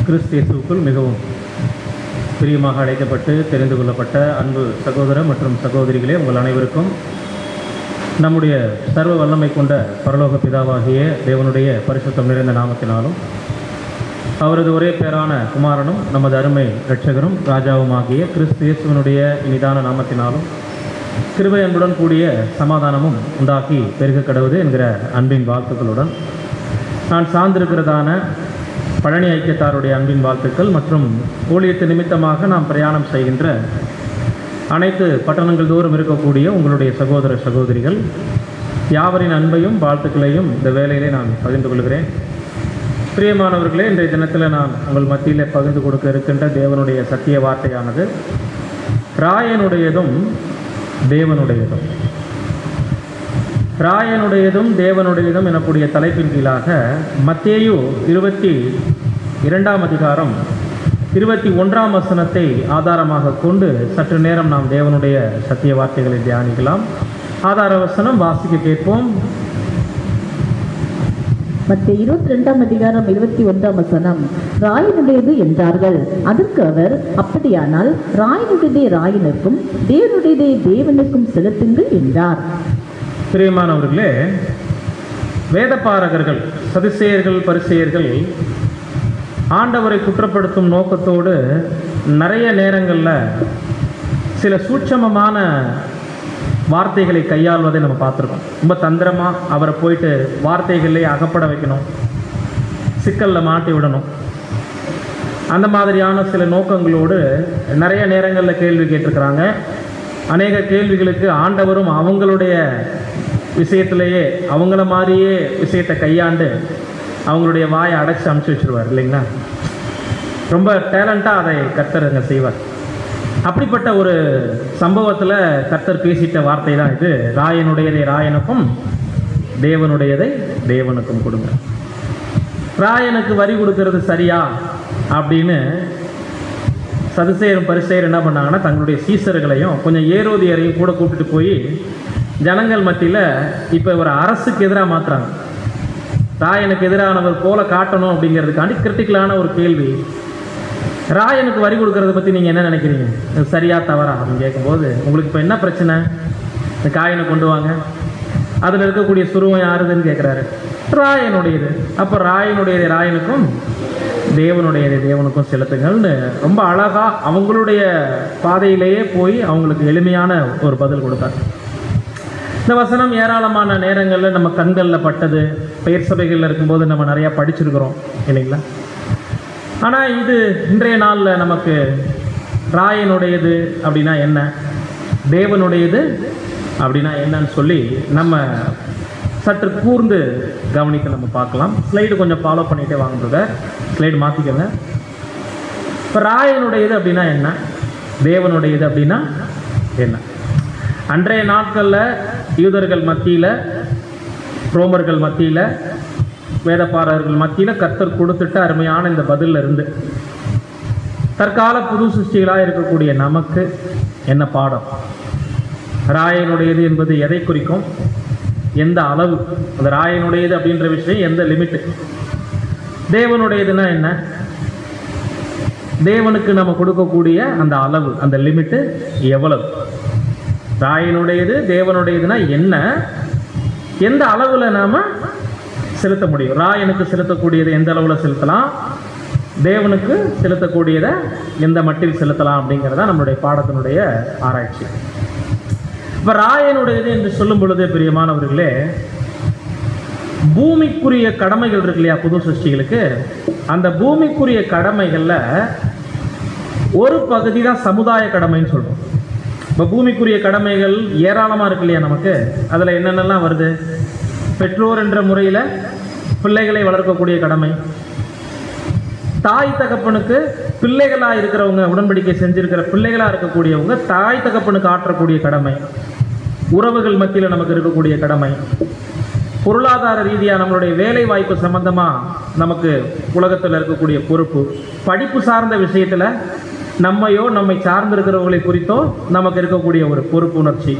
கிறிஸ்து இயேசுவுக்குள் மிகவும் பிரியமாக அழைக்கப்பட்டு தெரிந்து கொள்ளப்பட்ட அன்பு சகோதர மற்றும் சகோதரிகளே, உங்கள் அனைவருக்கும் நம்முடைய சர்வ வல்லமை கொண்ட பரலோக பிதாவாகிய தேவனுடைய பரிசுத்தம் நிறைந்த நாமத்தினாலும் அவரது ஒரே பேரான குமாரனும் நமது அருமை இரட்சகரும் ராஜாவுமாகிய கிறிஸ்து இயேசுவினுடைய இனிதான நாமத்தினாலும் கிருபை அன்புடன் கூடிய சமாதானமும் உண்டாக்கி பெருக கடவுது என்கிற அன்பின் வாழ்த்துக்களுடன் நான் சார்ந்திருக்கிறதான பழனி ஐக்கியத்தாருடைய அன்பின் வாழ்த்துக்கள் மற்றும் ஊழியத்து நிமித்தமாக நாம் பிரயாணம் செய்கின்ற அனைத்து பட்டணங்கள் தோறும் இருக்கக்கூடிய உங்களுடைய சகோதர சகோதரிகள் யாவரின் அன்பையும் வாழ்த்துக்களையும் இந்த வேளையிலே நான் பகிர்ந்து கொள்கிறேன். பிரியமானவர்களே, இன்றைய தினத்தில் நான் உங்கள் மத்தியில் பகிர்ந்து கொடுக்க இருக்கின்ற தேவனுடைய சத்திய வார்த்தையானது ராயனுடையதும் தேவனுடையதும் தேவனுடையதும் எனக்கூடிய தலைப்பின் கீழாக மத்தேயு 22 அதிகாரம் 21 வசனத்தை ஆதாரமாக கொண்டு சற்று நேரம் நாம் தேவனுடைய சத்திய வார்த்தைகளை தியானிக்கலாம். ஆதார வசனம் வாசிக்க கேட்போம். மத்தேயு 22 அதிகாரம் 21 வசனம். ராயனுடையது என்றார்கள். அதற்கு அவர், அப்படியானால் ராயனுடையதே ராயனுக்கும் தேவனுடையதே தேவனுக்கும் செலுத்துங்கள் என்றார். பிரியமானவர்களே, வேதபாரகர்கள், சதுசேயர்கள், பரிசேயர்கள் ஆண்டவரை குற்றப்படுத்தும் நோக்கத்தோடு நிறைய நேரங்களில் சில சூட்சமமான வார்த்தைகளை கையாள்வதை நம்ம பார்த்துருக்கோம். ரொம்ப தந்திரமாக அவரை போயிட்டு வார்த்தைகளே அகப்பட வைக்கணும், சிக்கலில் மாட்டி விடணும். அந்த மாதிரியான சில நோக்கங்களோடு நிறைய நேரங்களில் கேள்வி கேட்டிருக்கிறாங்க. அநேக கேள்விகளுக்கு ஆண்டவரும் அவங்களுடைய விஷயத்திலேயே அவங்கள மாதிரியே விஷயத்தை கையாண்டு அவங்களுடைய வாயை அடைச்சி அமுச்சு வச்சுருவார் இல்லைங்களா? ரொம்ப டேலண்ட்டாக அதை கர்த்தருங்க செய்வார். அப்படிப்பட்ட ஒரு சம்பவத்தில் கர்த்தர் பேசிட்ட வார்த்தை தான் இது. ராயனுடையதை ராயனுக்கும் தேவனுடையதை தேவனுக்கும் கொடுங்க. ராயனுக்கு வரி கொடுக்கறது சரியா அப்படின்னு சதுசேயரும் பரிசேயரும் என்ன பண்ணாங்கன்னா, தங்களுடைய சீசர்களையும் கொஞ்சம் ஏரோதியரையும் கூட கூப்பிட்டு போய் ஜனங்கள் மத்தியில் இப்போ ஒரு அரசுக்கு எதிராக மாற்றுறாங்க. ராயனுக்கு எதிரானவர் போல காட்டணும் அப்படிங்கிறதுக்காண்டி கிரிட்டிக்கலான ஒரு கேள்வி. ராயனுக்கு வரி கொடுக்கறத பற்றி நீங்கள் என்ன நினைக்கிறீங்க, சரியா தவறா அப்படின்னு கேட்கும்போது, உங்களுக்கு இப்போ என்ன பிரச்சனை, இந்த காயினை கொண்டு வாங்க, அதில் இருக்கக்கூடிய சுருவம் யாருதுன்னு கேட்குறாரு. ராயனுடையது. அப்போ ராயனுடையது ராயனுக்கும் தேவனுடையதை தேவனுக்கும் செலுத்துங்கள்னு ரொம்ப அழகாக அவங்களுடைய பாதையிலேயே போய் அவங்களுக்கு எளிமையான ஒரு பதில் கொடுத்தாங்க. இந்த வசனம் ஏராளமான நேரங்களில் நம்ம கண்களில் பட்டது. பெயர் சபைகளில் இருக்கும்போது நம்ம நிறையா படிச்சிருக்கிறோம் இல்லைங்களா? ஆனால் இது இன்றைய நாளில் நமக்கு ராயனுடையது அப்படின்னா என்ன, தேவனுடையது அப்படின்னா என்னன்னு சொல்லி நம்ம சற்று கூர்ந்து கவனிக்க நம்ம பார்க்கலாம். ஸ்லைடு கொஞ்சம் ஃபாலோ பண்ணிகிட்டே வாங்குறத ஸ்லைடு மாற்றிக்கோங்க. இப்போ ராயனுடையது அப்படின்னா என்ன, தேவனுடையது அப்படின்னா என்ன? அன்றைய நாட்களில் யூதர்கள் மத்தியில், ரோமர்கள் மத்தியில், வேதபாரகர்கள் மத்தியில் கர்த்தர் கொடுத்துட்ட அருமையான இந்த பதிலில் இருந்து தற்கால புது சிருஷ்டிகளாக இருக்கக்கூடிய நமக்கு என்ன பாடம்? ராயனுடையது என்பது எதை குறிக்கும், எந்த அளவு, அந்த ராயனுடையது அப்படின்ற விஷயம் எந்த லிமிட்டு, தேவனுடையதுன்னா என்ன, தேவனுக்கு நம்ம கொடுக்கக்கூடிய அந்த அளவு, அந்த லிமிட்டு எவ்வளவு? ராயனுடையது தேவனுடையதுன்னா என்ன, எந்த அளவில் நாம் செலுத்த முடியும்? ராயனுக்கு செலுத்தக்கூடியதை எந்த அளவில் செலுத்தலாம், தேவனுக்கு செலுத்தக்கூடியதை எந்த மட்டில் செலுத்தலாம் அப்படிங்கிறதா நம்மளுடைய பாடத்தினுடைய ஆராய்ச்சி. இப்போ ராயனுடையது என்று சொல்லும் பொழுது பிரியமானவர்களே, பூமிக்குரிய கடமைகள் இருக்கு இல்லையா புது சிருஷ்டிகளுக்கு, அந்த பூமிக்குரிய கடமைகளில் ஒரு பகுதி தான் சமுதாய கடமைன்னு சொல்கிறோம். இப்போ பூமிக்குரிய கடமைகள் ஏராளமாக இருக்கு இல்லையா நமக்கு. அதில் என்னென்னலாம் வருது? பெற்றோர் என்ற முறையில் பிள்ளைகளை வளர்க்கக்கூடிய கடமை, தாய் தகப்பனுக்கு பிள்ளைகளாக இருக்கிறவங்க, உடன்படிக்கை செஞ்சிருக்கிற பிள்ளைகளாக இருக்கக்கூடியவங்க தாய் தகப்பனுக்கு ஆற்றக்கூடிய கடமை, உறவுகள் மத்தியில் நமக்கு இருக்கக்கூடிய கடமை, பொருளாதார ரீதியாக நம்மளுடைய வேலை வாய்ப்பு சம்பந்தமாக நமக்கு உலகத்தில் இருக்கக்கூடிய பொறுப்பு, படிப்பு சார்ந்த விஷயத்தில் நம்மையோ நம்மை சார்ந்திருக்கிறவர்களை குறித்தோ நமக்கு இருக்கக்கூடிய ஒரு பொறுப்புணர்ச்சி,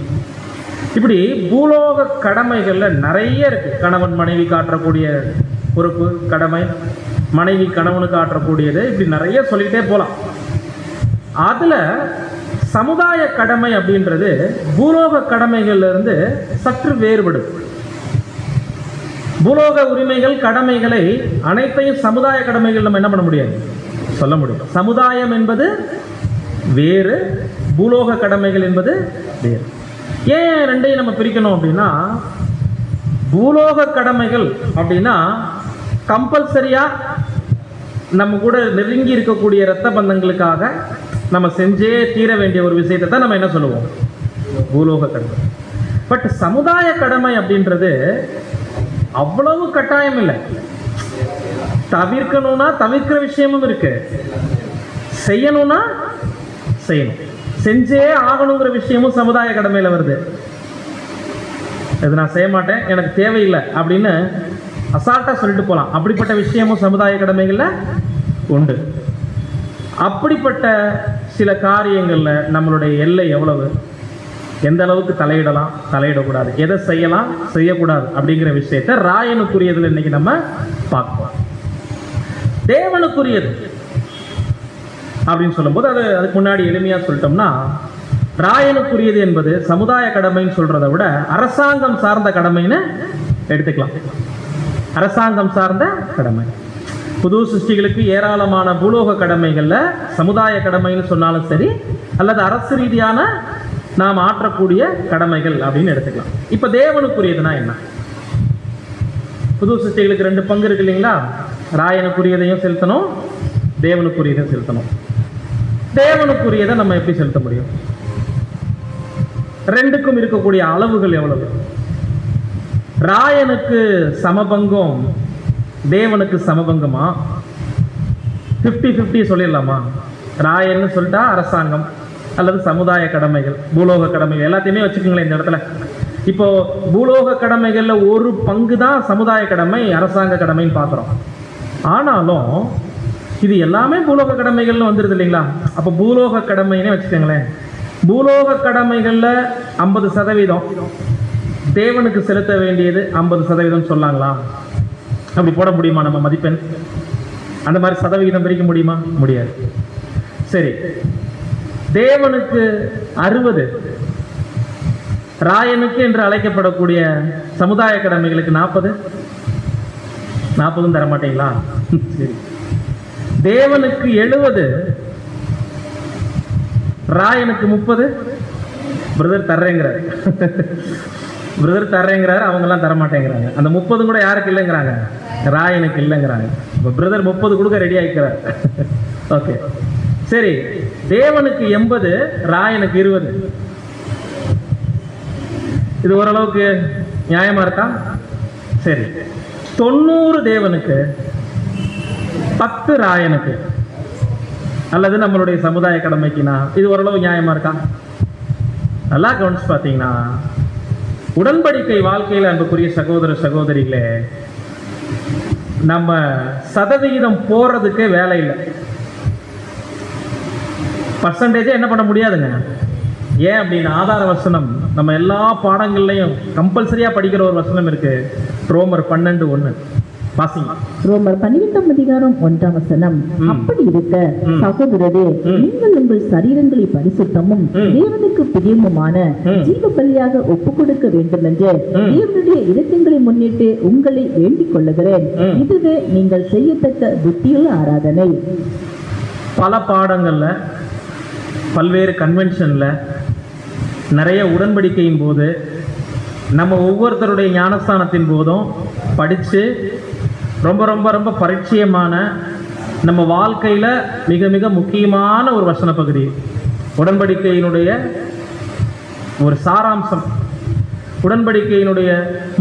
இப்படி பூலோக கடமைகளில் நிறைய இருக்குது. கணவன் மனைவி காட்டக்கூடிய பொறுப்பு கடமை, மனைவி கணவனுக்கு ஆற்றக்கூடியது, இப்படி நிறைய சொல்லிட்டே போகலாம். அதில் சமுதாய கடமை அப்படின்றது பூலோக கடமைகள்ல இருந்து சற்று வேறுபடுது. பூலோக உரிமைகள் கடமைகளை அனைத்தையும் சமுதாய கடமைகள் நம்ம என்ன பண்ண முடியாது, சொல்ல முடியும். சமுதாயம் என்பது வேறு, பூலோக கடமைகள் என்பது வேறு. ஏன் ரெண்டையும் நம்ம பிரிக்கணும் அப்படின்னா, பூலோக கடமைகள் அப்படின்னா கம்பல்சரியா நம்ம கூட நெருங்கி இருக்கக்கூடிய இரத்த பந்தங்களுக்காக நம்ம செஞ்சே தீர வேண்டிய ஒரு விஷயத்தை தான் நம்ம என்ன சொல்லுவோம், பூலோக கடமை. பட் சமுதாய கடமை அப்படின்றது அவ்வளவு கட்டாயம் இல்லை. தவிர்க்கணும்னா தவிர்க்கிற விஷயமும் இருக்கு, செய்யணும்னா செய்யணும், செஞ்சே ஆகணுங்கிற விஷயமும் சமுதாய கடமையில வருது. இது நான் செய்ய மாட்டேன், எனக்கு தேவையில்லை அப்படின்னு அசால்ட்டா சொல்லிட்டு போகலாம். அப்படிப்பட்ட விஷயமும் சமுதாய கடமைகள்ல உண்டு. அப்படிப்பட்ட சில காரியங்கள்ல நம்மளுடைய எல்லை எவ்வளவு, எந்த அளவுக்கு தலையிடலாம், தலையிடக்கூடாது, எதை செய்யலாம், செய்யக்கூடாது அப்படிங்கிற விஷயத்தை ராயனுக்குரியதுல இன்னைக்கு நம்ம பார்ப்போம். தேவனுக்குரியது அப்படின்னு சொல்லும்போது அதுக்கு முன்னாடி எளிமையா சொல்லிட்டோம்னா, ராயனுக்குரியது என்பது சமுதாய கடமைன்னு சொல்றதை விட அரசாங்கம் சார்ந்த கடமைன்னு எடுத்துக்கலாம். அரசாங்கம் சார்ந்த கடமை. புது சிருஷ்டிகளுக்கு ஏராளமான பூலோக கடமைகள்ல சமுதாய கடமைன்னு சொன்னாலும் சரி, அல்லது அரசு ரீதியான நாம் ஆற்றக்கூடிய கடமைகள் அப்படின்னு எடுத்துக்கலாம். இப்ப தேவனுக்குரியதுனா என்ன? புது சிருஷ்டிகளுக்கு 2 பங்கு இருக்கு இல்லைங்களா? ராயனுக்குரியதையும் செலுத்தணும், தேவனுக்குரியதையும் செலுத்தணும். தேவனுக்குரியதை நம்ம எப்படி செலுத்த முடியும்? ரெண்டுக்கும் இருக்கக்கூடிய அளவுகள் எவ்வளவு? ராயனுக்கு சமபங்கம் தேவனுக்கு சமபங்கமா? 50-50 சொல்லிடலாமா? ராயன்னு சொல்லிட்டா அரசாங்கம் அல்லது சமுதாய கடமைகள், பூலோக கடமைகள் எல்லாத்தையுமே வச்சுக்கோங்களேன் இந்த இடத்துல. இப்போ பூலோக கடமைகள்ல ஒரு பங்கு தான் சமுதாய கடமை, அரசாங்க கடமைன்னு பார்க்குறோம். ஆனாலும் இது எல்லாமே பூலோக கடமைகள்னு வந்துடுது இல்லைங்களா? அப்போ பூலோக கடமைன்னே வச்சுக்கோங்களேன். பூலோக கடமைகள்ல 50% தேவனுக்கு செலுத்த வேண்டியது 50% சொல்லாங்களா? அப்படி போட முடியுமா நம்ம மதிப்பெண்? அந்த மாதிரி சதவிகிதம் பிரிக்க முடியுமா? முடியாது. சரி, தேவனுக்கு 60, ராயனுக்கு என்று அழைக்கப்படக்கூடிய சமுதாய கடமைகளுக்கு 40 தர மாட்டீங்களா? சரி, தேவனுக்கு 70, ராயனுக்கு 30. பிரதர் தர்றேங்கிறார், பிரதர் தர்றேங்கிறாரு, அவங்கெல்லாம் தரமாட்டேங்கிறாங்க. அந்த 30 கூட யாருக்கு இல்லைங்கிறாங்க? ராயனுக்கு இல்லைங்கிறாங்க. இப்போ பிரதர் 30 கொடுக்க ரெடி ஆகிக்கிறார். ஓகே, சரி, தேவனுக்கு 80, ராயனுக்கு 20. இது ஓரளவுக்கு நியாயமா இருக்கா? சரி, 90 தேவனுக்கு, 10 ராயனுக்கு, அல்லது நம்மளுடைய சமுதாய கடமைக்குனா இது ஓரளவு நியாயமா இருக்கா? நல்லா கவனிச்சு பார்த்தீங்கன்னா, உடன்படிக்கை வாழ்க்கையில் அன்புக்குரிய சகோதர சகோதரிகளே, நம்ம சதவிகிதம் போறதுக்கே வேலை இல்லை. பர்சன்டேஜே என்ன பண்ண முடியாதுங்க. ஏன் அப்படின்னு ஆதார வசனம் நம்ம எல்லா பாடங்கள்லையும் கம்பல்சரியா படிக்கிற ஒரு வசனம் இருக்கு. ரோமர் 12:1 வாசிங்க. ரோமர் 12:1. அப்படி இருக்க சகோதரரே, நீங்கள் உங்கள் சரீரங்களை பரிசுத்தமும் தேவனுக்கு பிரியமுமான ஜீவ பலியாக ஒப்புக் கொடுக்க வேண்டும் என்று தேவனுடைய இரக்கங்களை முன்னிட்டு உங்களை வேண்டிக் கொள்ளுகிறேன். இதுவே நீங்கள் செய்யத்தக்க புத்தியுள்ள ஆராதனை. பல பாடங்கள்ல, பல்வேறு கன்வென்ஷன்ல, நிறைய உடன்படிக்கையின் போது, நம்ம ஒவ்வொருத்தருடைய ஞானஸ்தானத்தின் போதும் படிச்சு ரொம்ப ரொம்ப ரொம்ப பரிச்சயமான, நம்ம வாழ்க்கையில மிக மிக முக்கியமான ஒரு வசன பகுதி, உடன்படிக்கையினுடைய ஒரு சாராம்சம், உடன்படிக்கையினுடைய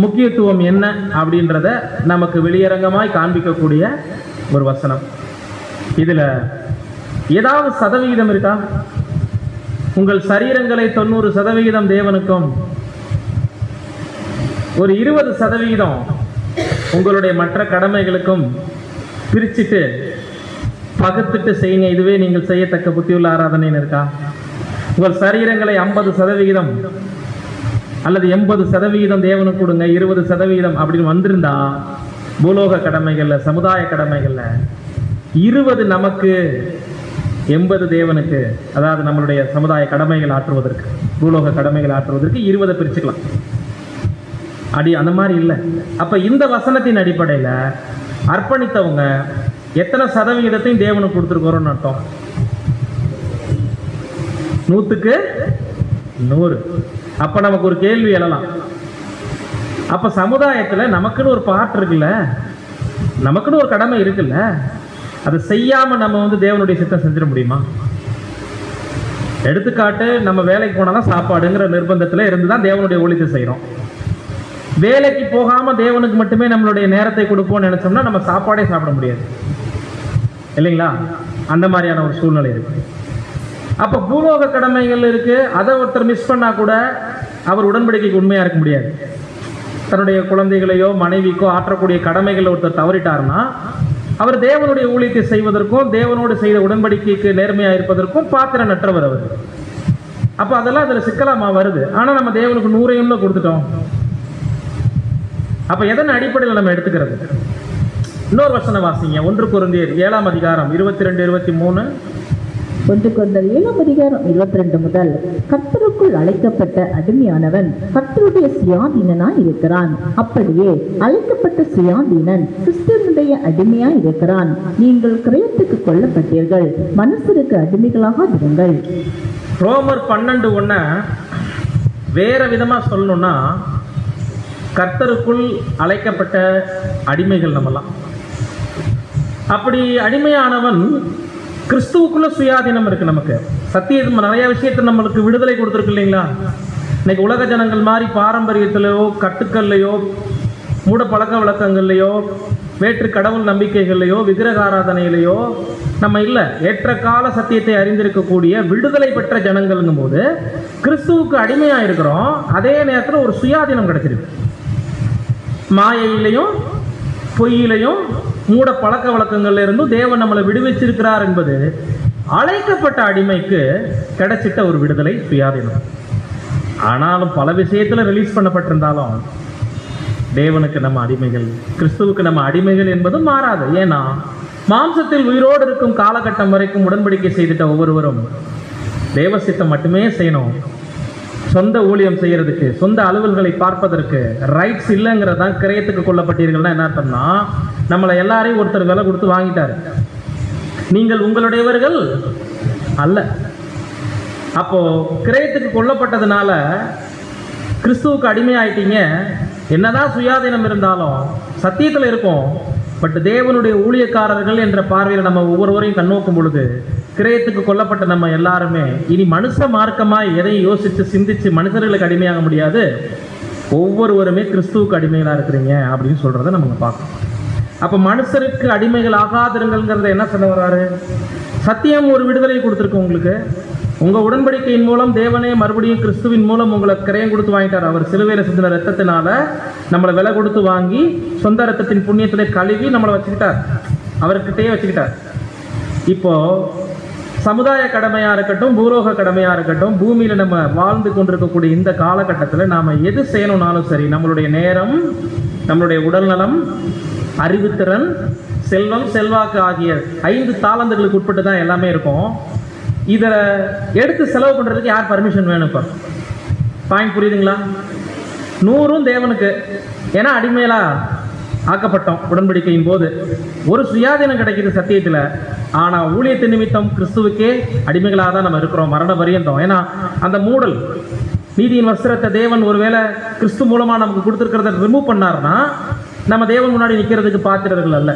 முக்கியத்துவம் என்ன அப்படின்றத நமக்கு வெளியரங்கமாய் காண்பிக்கக்கூடிய ஒரு வசனம். இதுல ஏதாவது சதவிகிதம் இருக்கா? உங்கள் சரீரங்களை 90% தேவனுக்கும், ஒரு 20% உங்களுடைய மற்ற கடமைகளுக்கும் பிரிச்சுட்டு பகுத்துட்டு செய்யுங்க, இதுவே நீங்கள் செய்யத்தக்க புத்தியுள்ள ஆராதனைன்னு இருக்கா? உங்கள் சரீரங்களை 50% அல்லது 80% தேவனுக்கு கொடுங்க, 20% அப்படின்னு வந்திருந்தா பூலோக கடமைகள்ல, சமுதாய கடமைகள்ல 20 நமக்கு, 80 தேவனுக்கு. அதாவது நம்மளுடைய சமுதாய கடமைகள் ஆற்றுவதற்கு, பூலோக கடமைகள் ஆற்றுவதற்கு 20 பிரிச்சுக்கலாம். அந்த மாதிரி இல்லை. அப்ப இந்த வசனத்தின் அடிப்படையில் அர்ப்பணித்தவங்க எத்தனை சதவிகிதத்தையும் தேவனுக்கு கொடுத்துருக்கோம்னு அர்த்தம்? 100க்கு 100. அப்ப நமக்கு ஒரு கேள்வி எழலாம். அப்ப சமுதாயத்துல நமக்குன்னு ஒரு பாட்டு இருக்குல்ல, நமக்குன்னு ஒரு கடமை இருக்குல்ல, அதை செய்யாம நம்ம தேவனுடைய சித்தம் செஞ்சிட முடியுமா? எடுத்துக்காட்டு, நம்ம வேலைக்கு போனாதான் சாப்பாடுங்கிற நிர்பந்தத்துல இருந்துதான் தேவனுடைய ஊழியத்தை செய்யறோம். வேலைக்கு போகாம தேவனுக்கு மட்டுமே நம்மளுடைய நேரத்தை கொடுப்போம்னு நினைச்சோம்னா நம்ம சாப்பாடே சாப்பிட முடியாது இல்லைங்களா? அந்த மாதிரியான ஒரு சூழ்நிலை இருக்கு. அப்ப பூலோக கடமைகள் இருக்கு, அதை ஒருத்தர் மிஸ் பண்ணா கூட அவர் உடன்படிக்கைக்கு உண்மையா இருக்க முடியாது. தன்னுடைய குழந்தைகளையோ மனைவிக்கோ ஆற்றக்கூடிய கடமைகளை ஒருத்தர் தவறிட்டார்னா அவர் தேவனுடைய ஊழியத்தை செய்வதற்கும் தேவனோடு செய்த உடன்படிக்கைக்கு நேர்மையா இருப்பதற்கும் பாத்திரம் நற்றவர் அவர். அப்ப அதெல்லாம் அதுல சிக்கலாமா வருது. ஆனா நம்ம தேவனுக்கு 100 கொடுத்துட்டோம். அப்ப எதன் அடிப்படையில் நம்ம எடுத்துக்கிறது? இன்னொரு வசனம் வாசிங்க, 1 கொரிந்தியர் 7ஆம் அதிகாரம் 22-23. 1 கொரிந்தியர் 7ஆம் அதிகாரம் 22 முதல். கர்த்தருக்குள் அழைக்கப்பட்ட அடிமையானவன் கர்த்தருடைய சுயாதீனனாய் இருக்கிறான். அப்படியே அழைக்கப்பட்ட சுயாதீனன் கிறிஸ்துவனுடைய அடிமையாய் இருக்கிறான். நீங்கள் கிரயத்துக்கு கொல்லப்பட்டீர்கள், மனசருக்கு அடிமைகளாக இருங்கள். ரோமர் 12:1 வேற விதமா சொல்லணும்னா, கர்த்தருக்குள் அழைக்கப்பட்ட அடிமைகள் நம்மலாம். அப்படி அடிமையானவன் கிறிஸ்துவுக்குள்ள சுயாதீனம் இருக்கு. நமக்கு சத்தியம் நிறைய விஷயத்தை நம்மளுக்கு விடுதலை கொடுத்துருக்கு இல்லைங்களா? இன்னைக்கு உலக ஜனங்கள் மாதிரி பாரம்பரியத்திலையோ கட்டுக்கள்லையோ மூட பழக்க வழக்கங்கள்லையோ வேற்று கடவுள் நம்பிக்கைகள்லையோ விக்கிரக ஆராதனையிலையோ நம்ம இல்லை. ஏற்ற கால சத்தியத்தை அறிந்திருக்கக்கூடிய விடுதலை பெற்ற ஜனங்கள்ங்கும் போது கிறிஸ்துவுக்கு அடிமையா இருக்கிறோம். அதே நேரத்தில் ஒரு சுயாதீனம் கிடைச்சிருக்கு. மாயையிலையும் பொய்யிலையும் மூட பழக்க வழக்கங்கள்ல இருந்தும் தேவன் நம்மளை விடுவிச்சிருக்கிறார் என்பது அழைக்கப்பட்ட அடிமைக்கு கிடைச்சிட்ட ஒரு விடுதலை, சுயாதீனம். ஆனாலும் பல விஷயத்துல ரிலீஸ் பண்ணப்பட்டிருந்தாலும் தேவனுக்கு நம்ம அடிமைகள், கிறிஸ்துவுக்கு நம்ம அடிமைகள் என்பதும் மாறாது. ஏன்னா மாம்சத்தில் உயிரோடு இருக்கும் காலகட்டம் வரைக்கும் உடன்படிக்கை செய்துட்ட ஒவ்வொருவரும் தேவ சித்தம் மட்டுமே செய்யணும். சொந்த ஊழியம் செய்யறதுக்கு, சொந்த அலுவல்களை பார்ப்பதற்கு ரைட்ஸ் இல்லைங்கிறதான் கிரயத்துக்கு கொல்லப்பட்டீர்கள்னா என்ன அர்த்தம்னா, நம்மளை எல்லாரையும் ஒருத்தர் விலை கொடுத்து வாங்கிட்டாரு. நீங்கள் உங்களுடையவர்கள் அல்ல. அப்போ கிரயத்துக்கு கொல்லப்பட்டதுனால கிறிஸ்துவுக்கு அடிமையாயிட்டீங்க. என்னதான் சுயாதீனம் இருந்தாலும் சத்தியத்தில் இருக்கும். பட் தேவனுடைய ஊழியக்காரர்கள் என்ற பார்வையில் நம்ம ஒவ்வொருவரையும் கண்ணோக்கும் பொழுது கிரயத்துக்கு கொல்லப்பட்ட நம்ம எல்லாருமே இனி மனுஷ மார்க்கமாய் எதையும் யோசித்து சிந்திச்சு மனுஷர்களுக்கு அடிமையாக முடியாது. ஒவ்வொருவருமே கிறிஸ்துவுக்கு அடிமைகளாக இருக்கிறீங்க அப்படின்னு சொல்றதை நம்ம பார்க்கணும். அப்போ மனுஷருக்கு அடிமைகள் ஆகாதிருங்கள்ங்கிறத என்ன சொல்ல வர்றாரு? சத்தியம் ஒரு விடுதலை கொடுத்துருக்கு உங்களுக்கு. உங்க உடன்படிக்கையின் மூலம் தேவனே மறுபடியும் கிறிஸ்துவின் மூலம் உங்களை கிரயம் கொடுத்து வாங்கிட்டார். அவர் சிலுவையில சிந்தின ரத்தத்தினால நம்மளை விலை கொடுத்து வாங்கி சொந்த ரத்தத்தின் புண்ணியத்திலே கழுவி நம்மளை வச்சுக்கிட்டார், அவர்கிட்டயே வச்சுக்கிட்டார். இப்போ சமுதாய கடமையா இருக்கட்டும், பூலோக கடமையா இருக்கட்டும், பூமியில நம்ம வாழ்ந்து கொண்டிருக்கக்கூடிய இந்த காலகட்டத்தில் நாம எது செய்யணும்னாலும் சரி, நம்மளுடைய நேரம், நம்மளுடைய உடல்நலம், அறிவுத்திறன், செல்வம், செல்வாக்கு ஆகிய 5 தாளந்துகளுக்கு உட்பட்டு தான் எல்லாமே இருக்கும். இதை எடுத்து செலவு பண்ணுறதுக்கு யார் பர்மிஷன் வேணும்? இப்போ பாயிண்ட் புரியுதுங்களா? 100 தேவனுக்கு. ஏன்னா அடிமையிலா ஆக்கப்பட்டோம் உடன்படிக்கையின் போது. ஒரு சுயாதீனம் கிடைக்கிது சத்தியத்தில். ஆனால் ஊழியத்தின் நிமித்தம் கிறிஸ்துவுக்கே அடிமைகளாக தான் நம்ம இருக்கிறோம் மரண பரியந்தம். ஏன்னா அந்த மூடல், நீதியின் வஸ்திரத்தை தேவன் ஒருவேளை கிறிஸ்து மூலமாக நமக்கு கொடுத்துருக்கிறத ரிமூவ் பண்ணார்னா நம்ம தேவன் முன்னாடி நிற்கிறதுக்கு பாத்திரர்கள் அல்ல.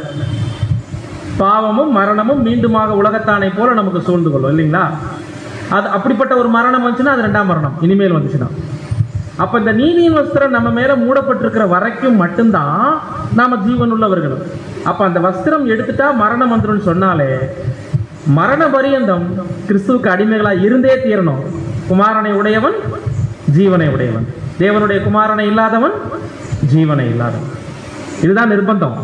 பாவமும் மரணமும் மீண்டுமாக உலகத்தானை போல நமக்கு சூழ்ந்து கொள்ளும் இல்லைங்களா? அது அப்படிப்பட்ட ஒரு மரணம் வந்துச்சுன்னா அது 2ஆம் மரணம் இனிமேல் வந்துச்சுன்னா. அப்போ இந்த நீதியின் வஸ்திரம் நம்ம மேலே மூடப்பட்டிருக்கிற வரைக்கும் மட்டும்தான் நாம ஜீவன் உள்ளவர்கள். அப்போ அந்த வஸ்திரம் எடுத்துட்டா மரணம் வந்துடும் சொன்னாலே மரண பரியந்தம் கிறிஸ்துவுக்கு அடிமைகளாக இருந்தே தீரணும். குமாரனை உடையவன் ஜீவனை உடையவன், தேவனுடைய குமாரனை இல்லாதவன் ஜீவனை இல்லாதவன். இதுதான் நிர்பந்தம்.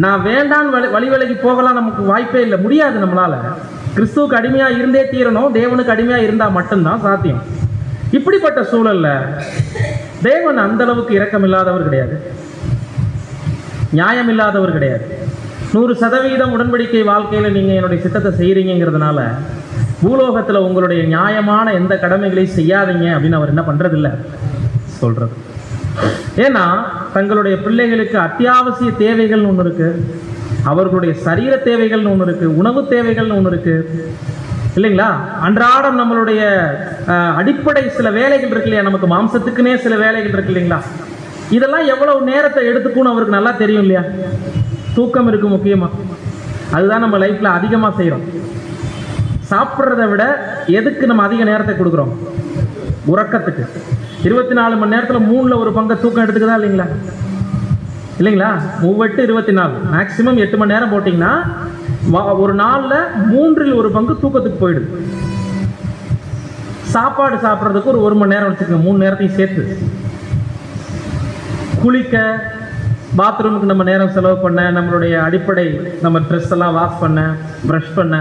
நான் வேண்டான் வழி விலகி போகலாம், நமக்கு வாய்ப்பே இல்லை, முடியாது. நம்மளால கிறிஸ்துவுக்கு அடிமையா இருந்தே தீரணும். தேவனுக்கு அடிமையா இருந்தா மட்டும்தான் சாத்தியம். இப்படிப்பட்ட சூழல்ல தேவன் அந்த அளவுக்கு இரக்கம் இல்லாதவர் கிடையாது. நியாயம் இல்லாதவர் கிடையாது. 100% உடன்படிக்கை வாழ்க்கையில் நீங்கள் என்னுடைய சித்தத்தை செய்கிறீங்கிறதுனால பூலோகத்தில் உங்களுடைய நியாயமான எந்த கடமைகளையும் செய்யாதீங்க அப்படின்னு அவர் என்ன பண்ணுறதில்ல சொல்கிறது. ஏன்னா தங்களுடைய பிள்ளைகளுக்கு அத்தியாவசிய தேவைகள்னு ஒன்று இருக்குது, அவர்களுடைய சரீர தேவைகள்னு ஒன்று இருக்குது, உணவு தேவைகள்னு ஒன்று இருக்குது இல்லைங்களா? அன்றாடம் நம்மளுடைய அடிப்படை சில வேலைகள் இருக்கு இல்லையா, நமக்கு மாம்சத்துக்குன்னே சில வேலைகள் இருக்கு இல்லைங்களா? இதெல்லாம் எவ்வளவு நேரத்தை எடுத்துக்கும்னு அவருக்கு நல்லா தெரியும் இல்லையா? தூக்கம் இருக்கு முக்கியமாக, அதுதான் நம்ம லைஃப்பில் அதிகமாக செய்கிறோம். சாப்பிட்றத விட எதுக்கு நம்ம அதிக நேரத்தை கொடுக்குறோம்? உறக்கத்துக்கு. 24 மணி நேரத்தில் 3ல் 1 பங்கு தூக்கம் எடுத்துக்குதா இல்லைங்களா? இல்லைங்களா? 3 24 மேக்சிமம் 8 மணி நேரம் போட்டிங்கன்னா ஒரு நாளில் 3ல் 1 பங்கு தூக்கத்துக்கு போயிடுது. சாப்பாடு சாப்பிட்றதுக்கு ஒரு 1 மணி நேரம் வச்சுக்கோங்க, 3 நேரத்தையும் சேர்த்து. குளிக்க, பாத்ரூமுக்கு நம்ம நேரம் செலவு பண்ண, நம்மளுடைய அடிப்படை நம்ம ட்ரெஸ் எல்லாம் வாஷ் பண்ண, ப்ரஷ் பண்ண,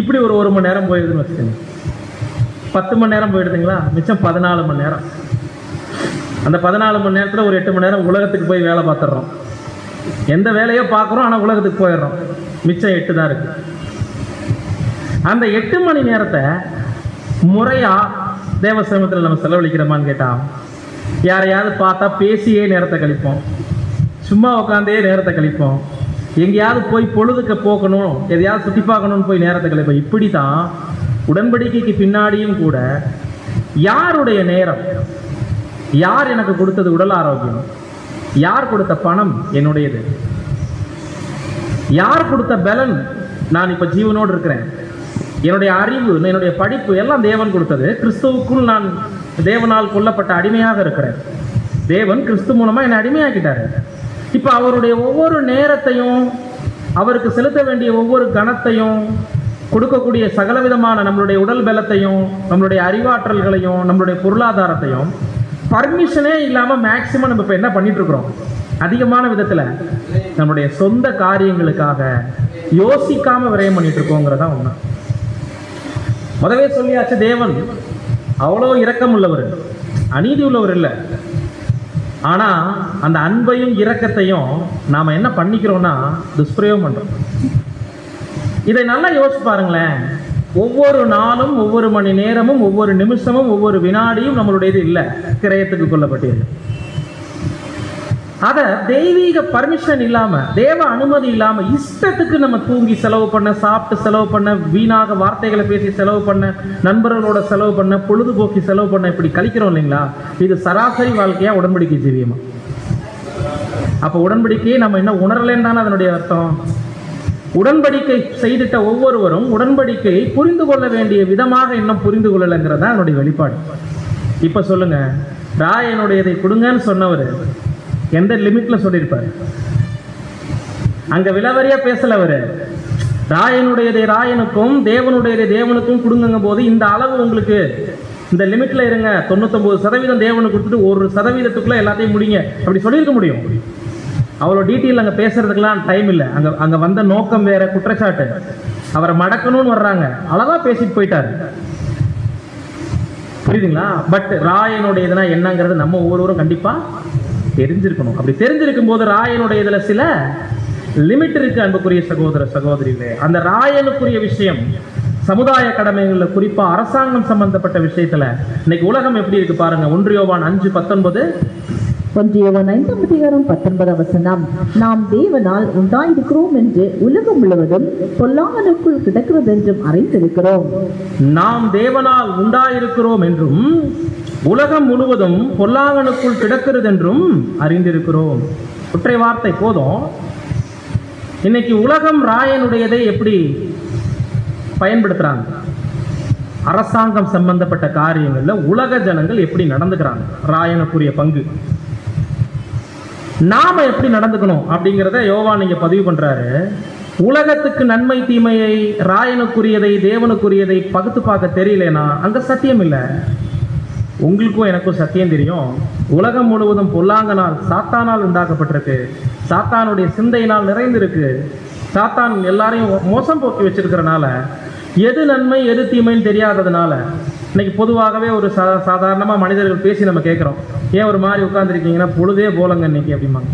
இப்படி ஒரு 1 மணி நேரம் போயிடுதுன்னு வச்சுக்கோங்க. 10 மணி நேரம் போயிடுதுங்களா? மிச்சம் 14 மணி நேரம். அந்த 14 மணி நேரத்தில் ஒரு 8 மணி நேரம் உலகத்துக்கு போய் வேலை பார்த்துடுறோம். எந்த வேலையோ பார்க்குறோம், ஆனால் உலகத்துக்கு போயிடுறோம். மிச்சம் 8 தான் இருக்கு. அந்த 8 மணி நேரத்தை முறையாக தேவசமத்தில் நம்ம செலவழிக்கிறோமான்னு கேட்டால், யாரையாவது பார்த்தா பேசியே நேரத்தை கழிப்போம், சும்மா உட்காந்தே நேரத்தை கழிப்போம், எங்கேயாவது போய் பொழுதுக்கு போக்கணும், எதையாவது சுற்றி பார்க்கணும்னு போய் நேரத்தை கழிப்போம். இப்படி தான் உடன்படிக்கைக்கு பின்னாடியும் கூட யாருடைய நேரம், யார் எனக்கு கொடுத்தது உடல் ஆரோக்கியம், யார் கொடுத்த பணம் என்னுடையது, யார் கொடுத்த பலன் நான் இப்போ ஜீவனோடு இருக்கிறேன், என்னுடைய அறிவு, என்னுடைய படிப்பு எல்லாம் தேவன் கொடுத்தது. கிறிஸ்துவுக்குள் நான் தேவனால் கொல்லப்பட்ட அடிமையாக இருக்கிறேன். தேவன் கிறிஸ்து மூலமாக என்னை அடிமையாக்கிட்டாரு. இப்போ அவருடைய ஒவ்வொரு நேரத்தையும், அவருக்கு செலுத்த வேண்டிய ஒவ்வொரு கணத்தையும், கொடுக்கக்கூடிய சகலவிதமான நம்மளுடைய உடல் பலத்தையும், நம்மளுடைய அறிவாற்றல்களையும், நம்மளுடைய பொருளாதாரத்தையும் பர்மிஷனே இல்லாமல் மேக்சிமம் நம்ம இப்போ என்ன பண்ணிட்டு இருக்கிறோம்? அதிகமான விதத்தில் நம்முடைய சொந்த காரியங்களுக்காக யோசிக்காமல் விரயம் பண்ணிட்டு இருக்கோங்கிறதா உண்மை. முதவே சொல்லியாச்சு, தேவன் அவ்வளோ இரக்கம் உள்ளவர், அநீதி உள்ளவர் இல்லை. ஆனால் அந்த அன்பையும் இரக்கத்தையும் நாம் என்ன பண்ணிக்கிறோம்னா துஷ்பிரயோகம் பண்ணுறோம். இதை நல்லா யோசிச்சு பாருங்களேன். ஒவ்வொரு நாளும், ஒவ்வொரு மணி நேரமும், ஒவ்வொரு நிமிஷமும், ஒவ்வொரு வினாடியும் நம்மளுடையது இல்லை, கிரயத்துக்கு கொள்ளப்பட்டது. அதை தெய்வீக பர்மிஷன் இல்லாமல், தேவ அனுமதி இல்லாமல் இஷ்டத்துக்கு நம்ம தூங்கி செலவு பண்ண, சாப்பிட்டு செலவு பண்ண, வீணாக வார்த்தைகளை பேசி செலவு பண்ண, நண்பர்களோட செலவு பண்ண, பொழுதுபோக்கி செலவு பண்ண, இப்படி கழிக்கிறோம் இல்லைங்களா? இது சராசரி வாழ்க்கையா உடன்படிக்கை ஜீவியமா? அப்போ உடன்படிக்கையை நம்ம என்ன உணரலேன்னு தானே அதனுடைய அர்த்தம். உடன்படிக்கை செய்துட்ட ஒவ்வொருவரும் உடன்படிக்கையை புரிந்து கொள்ள வேண்டிய விதமாக இன்னும் புரிந்து கொள்ளலைங்கிறதா அதனுடைய வெளிப்பாடு. இப்போ சொல்லுங்க, ராயனுடையதை கொடுங்கன்னு சொன்னவர் எந்த லிமிட்ல சொல்லியிருப்பாரு? அங்க விலவரியா பேசல அவரு. ராயனுடையதை ராயனுக்கும், தேவனுடையதை தேவனுக்கும் கொடுங்க போது, இந்த அளவு உங்களுக்கு, இந்த லிமிட்ல இருங்க, 99% தேவனுக்கு கொடுத்துட்டு 1% எல்லாத்தையும் முடிங்க, அப்படி சொல்லியிருக்க முடியும். அவ்வளோ டீட்டெயில் அங்கே பேசுறதுக்கெல்லாம் டைம் இல்லை. அங்கே வந்த நோக்கம் வேற, குற்றச்சாட்டு, அவரை மடக்கணும்னு வர்றாங்க, அழகா பேசிட்டு போயிட்டாரு. புரியுதுங்களா? பட் ராயனுடையதுனா என்னங்கிறது நம்ம ஒவ்வொருவரும் கண்டிப்பா தெரிஞ்சிருக்கணும். அப்படி தெரிஞ்சிருக்கும் போது ராயனுடைய இதுல சில லிமிட் இருக்கு. அன்புக்குரிய சகோதர சகோதரிகளே, அந்த ராயனுக்குரிய விஷயம், சமுதாய கடமைகள்ல, குறிப்பா அரசாங்கம் சம்பந்தப்பட்ட விஷயத்துல இன்னைக்கு உலகம் எப்படி இருக்கு பாருங்க. 1 யோவான் 5:19. 1 யோவான் 5:19 நாம் தேவனால் உண்டாயிருக்கிறோம் என்று உலகம் முழுவதும் பொல்லாங்கனுக்குள் கிடக்கிறது என்றும் அறிந்திருக்கிறோம். நாம் தேவனால் உண்டாயிருக்கிறோம் என்றும் உலகம் முழுவதும் பொல்லாங்கனுக்குள் கிடக்கிறது என்றும் அறிந்திருக்கிறோம். ஒற்றை வார்த்தை போதும். இன்னைக்கு உலகம் ராயனுடையதை எப்படி பயன்படுத்துறாங்க? அரசாங்கம் சம்பந்தப்பட்ட காரியங்கள்ல உலக ஜனங்கள் எப்படி நடந்துக்கிறாங்க? ராயனுக்குரிய பங்கு. நாம எப்படி நடந்துக்கணும் அப்படிங்கிறத யோவான் இங்க பதிவு பண்றாரு. உலகத்துக்கு நன்மை தீமையை, ராயனுக்குரியதை தேவனுக்குரியதை பகுத்து பார்க்க தெரியலனா அங்க சத்தியம் இல்லை. உங்களுக்கும் எனக்கும் சத்தியம் தெரியும். உலகம் முழுவதும் பொல்லாங்கனால், சாத்தானால் உண்டாக்கப்பட்டிருக்கு. சாத்தானுடைய சிந்தையினால் நிறைந்திருக்கு. சாத்தான் எல்லாரையும் மோசம் போக்கி வச்சிருக்கிறனால எது நன்மை எது தீமைன்னு தெரியாததுனால இன்னைக்கு பொதுவாகவே ஒரு சாதாரணமாக மனிதர்கள் பேசி நம்ம கேட்குறோம், ஏன் ஒரு மாதிரி உட்காந்துருக்கீங்கன்னா பொழுதே போலங்க இன்னைக்கு அப்படிம்பாங்க.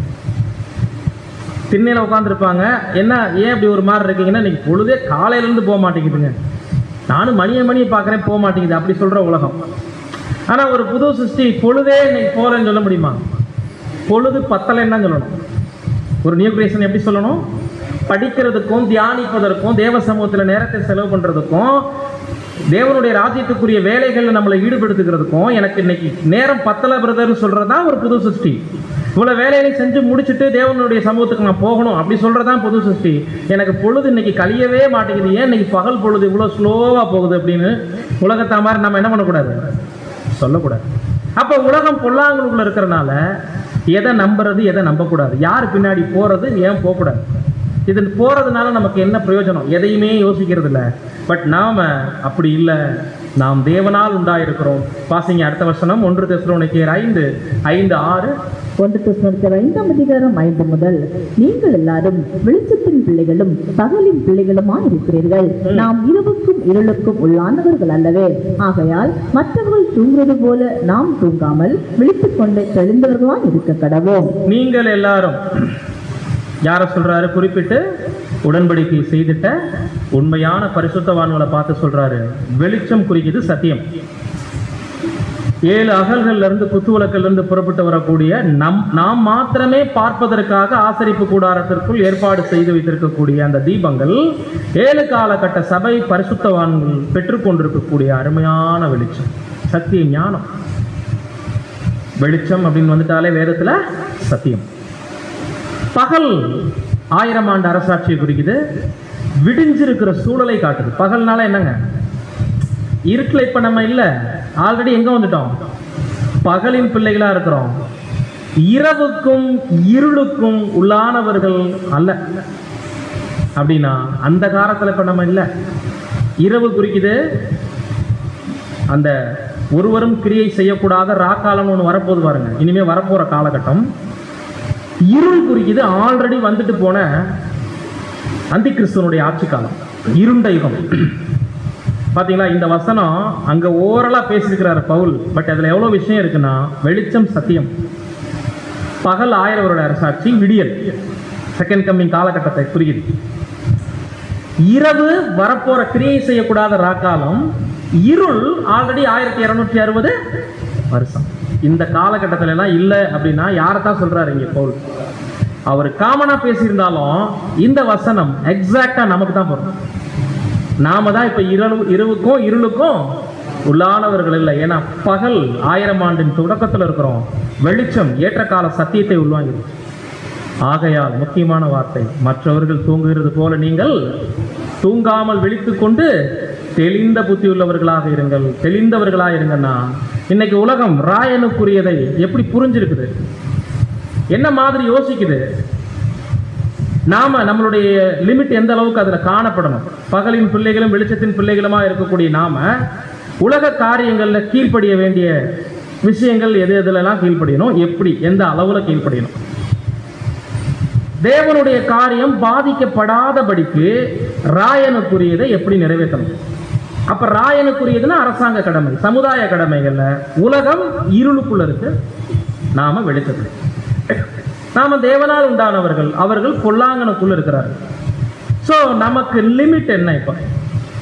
திண்ணையில் உட்காந்துருப்பாங்க. என்ன ஏன் இப்படி ஒரு மாதிரி இருக்கீங்கன்னா, இன்னைக்கு பொழுதே காலையிலேருந்து போக மாட்டேங்குதுங்க, நானும் மணியை பார்க்குறேன் போக மாட்டேங்குது அப்படி சொல்கிற உலகம். ஆனால் ஒரு புது சிருஷ்டி பொழுதே இன்னைக்கு போகலன்னு சொல்ல முடியுமா? பொழுது பத்தலைன்னு தான் சொல்லணும். ஒரு நியூ கிரியேஷன் எப்படி சொல்லணும்? படிக்கிறதுக்கும் தியானிப்பதற்கும் தேவ சமூகத்தில் நேரத்தை செலவு பண்ணுறதுக்கும் தேவனுடைய ராஜ்யத்துக்குரிய வேலைகளில் நம்மளை ஈடுபடுத்துகிறதுக்கும் எனக்கு இன்னைக்கு நேரம் பத்தலை பிரதர்னு சொல்கிறது தான் ஒரு புது சிருஷ்டி. இவ்வளோ வேலையை செஞ்சு முடிச்சுட்டு தேவனுடைய சமூகத்துக்கு நான் போகணும் அப்படி சொல்கிறது தான் புது சிருஷ்டி. எனக்கு பொழுது இன்னைக்கு கழியவே மாட்டேங்குது, ஏன் இன்னைக்கு பகல் பொழுது இவ்வளோ ஸ்லோவாக போகுது அப்படின்னு உலகத்தை மாதிரி நம்ம என்ன பண்ணக்கூடாது, சொல்லக்கூடாது. அப்போ உலகம் பொல்லாங்கலுக்குள்ள இருக்கிறனால எதை நம்புறது எதை நம்பக்கூடாது, யார் பின்னாடி போகிறது ஏன் போகக்கூடாது, இது போகிறதுனால நமக்கு என்ன பிரயோஜனம், எதையுமே யோசிக்கிறது இல்லை. பட் நாம் அப்படி இல்லை, நாம் தேவனால் உண்டாயிருக்கிறோம். வாசிங்க அடுத்த வசனம் 1 தெசலோனிக்கேயர் 5:5. 1 தெசலோனிக்கேயர் 5:5 முதல், நீங்கள் எல்லாரும் வெளிச்சத்தின் பிள்ளைகளும் பகலின் பிள்ளைகளுமாய் இருக்கிறீர்கள். நாம் இரவுக்கும் இருளுக்கும் உள்ளானவர்கள் அல்லவே. ஆகையால் மற்றவர்கள் தூங்குவது போல நாம் தூங்காமல் விழித்துக் கொண்டு தெளிந்தவர்களாய் இருக்க கடவோம். நீங்கள் எல்லாரும் யார சொல்றாரு? குறிப்பிட்டு உடன்படிக்கை செய்துட்ட உண்மையான பரிசுத்தவான்களை பார்த்து சொல்றாரு. வெளிச்சம் குறிக்குது சத்தியம். 7 அகல்கள்ல இருந்து குத்துவிளக்கில் இருந்து புறப்பட்டு வரக்கூடிய நாம் மாத்திரமே பார்ப்பதற்காக ஆசரிப்பு கூடாரத்திற்குள் ஏற்பாடு செய்து வைத்திருக்கக்கூடிய அந்த தீபங்கள் 7 காலகட்ட சபை பரிசுத்தவான்கள் பெற்றுக்கொண்டிருக்கக்கூடிய அருமையான வெளிச்சம், சத்திய ஞானம். வெளிச்சம் அப்படின்னு வந்துட்டாலே வேதத்துல சத்தியம். பகல் 1000 ஆண்டு அரசாட்சியை குறிக்குது, விடிஞ்சிருக்கிற சூழலை காட்டுது. பகல்னால என்னங்க, இருட்டில் இப்ப நம்ம இல்லை, ஆல்ரெடி எங்க வந்துட்டோம், பகலின் பிள்ளைகளா இருக்கிறோம். இரவுக்கும் இருளுக்கும் உள்ளானவர்கள் அல்ல. அப்படின்னா அந்த காலத்துல இப்ப நம்ம இல்லை. இரவு குறிக்குது அந்த ஒருவரும் கிரியை செய்யக்கூடாத ராக்காலம்னு ஒன்று வரப்போது பாருங்க, இனிமே வரப்போற காலகட்டம். இருள் குறிக்குது ஆல்ரெடி வந்துட்டு போன அந்தி கிறிஸ்துவனுடைய ஆட்சி காலம், இருண்ட யுகம். பாத்தீங்களா, இந்த வசனம் அங்க ஓரலா பேசியிருக்கிறார் பவுல், பட் அதுல எவ்வளவு விஷயம் இருக்குன்னா, வெளிச்சம் சத்தியம். பகல் 1000 வருட அரசாட்சி, விடியல் செகண்ட் கம்மிங் காலகட்டத்தை குறிக்குது. இரவு வரப்போற கிரியை செய்யக்கூடாத ராக்காலம், இருள் ஆல்ரெடி 1260 வருஷம். இந்த காலகட்டத்துல எல்லாம் இல்லை அப்படின்னா யாரைத்தான் சொல்றாரு இங்க பவுல்? அவர் காமனா பேசியிருந்தாலும் இந்த வசனம் எக்ஸாக்டா நமக்கு தான் வரும். நாம தான் இப்ப இரவுக்கும் இருளுக்கும் உள்ளானவர்கள் இல்லை. ஏன்னா பகல் 1000 ஆண்டின் தொடக்கத்தில் இருக்கிறோம், வெளிச்சம் ஏற்ற கால சத்தியத்தை உள்வாங்கிடுச்சு. ஆகையால் முக்கியமான வார்த்தை, மற்றவர்கள் தூங்குகிறது போல நீங்கள் தூங்காமல் விழித்துக் கொண்டு தெளிந்த புத்தி உள்ளவர்களாக இருங்கள். தெளிந்தவர்களாக இருங்கன்னா, இன்னைக்கு உலகம் ராயனுக்குரியதை எப்படி புரிஞ்சிருக்குது, என்ன மாதிரி யோசிக்குது, நாம நம்மளுடைய லிமிட் எந்த அளவுக்கு அதுல காணப்படணும். பகலின் பிள்ளைகளும் வெளிச்சத்தின் பிள்ளைகளுமா இருக்கக்கூடிய நாம உலக காரியங்கள்ல கீழ்ப்படிய வேண்டிய விஷயங்கள் எது எதுலாம் கீழ்ப்படியணும், எப்படி எந்த அளவுல கீழ்ப்படியணும். தேவனுடைய காரியம் பாதிக்கப்படாதபடிக்கு ராயனுக்குரியதை எப்படி நிறைவேற்றணும். அப்ப ராயனுக்குரியதுன்னா அரசாங்க கடமை, சமுதாய கடமைகள்ல உலகம் இருளுக்குள்ள இருக்கு, நாம வெளிச்சத்துல. நாம தேவனால் உண்டானவர்கள், அவர்கள் பொல்லாங்கனுக்குள்ள இருக்கிறார்கள். சோ நமக்கு லிமிட் என்ன? இப்ப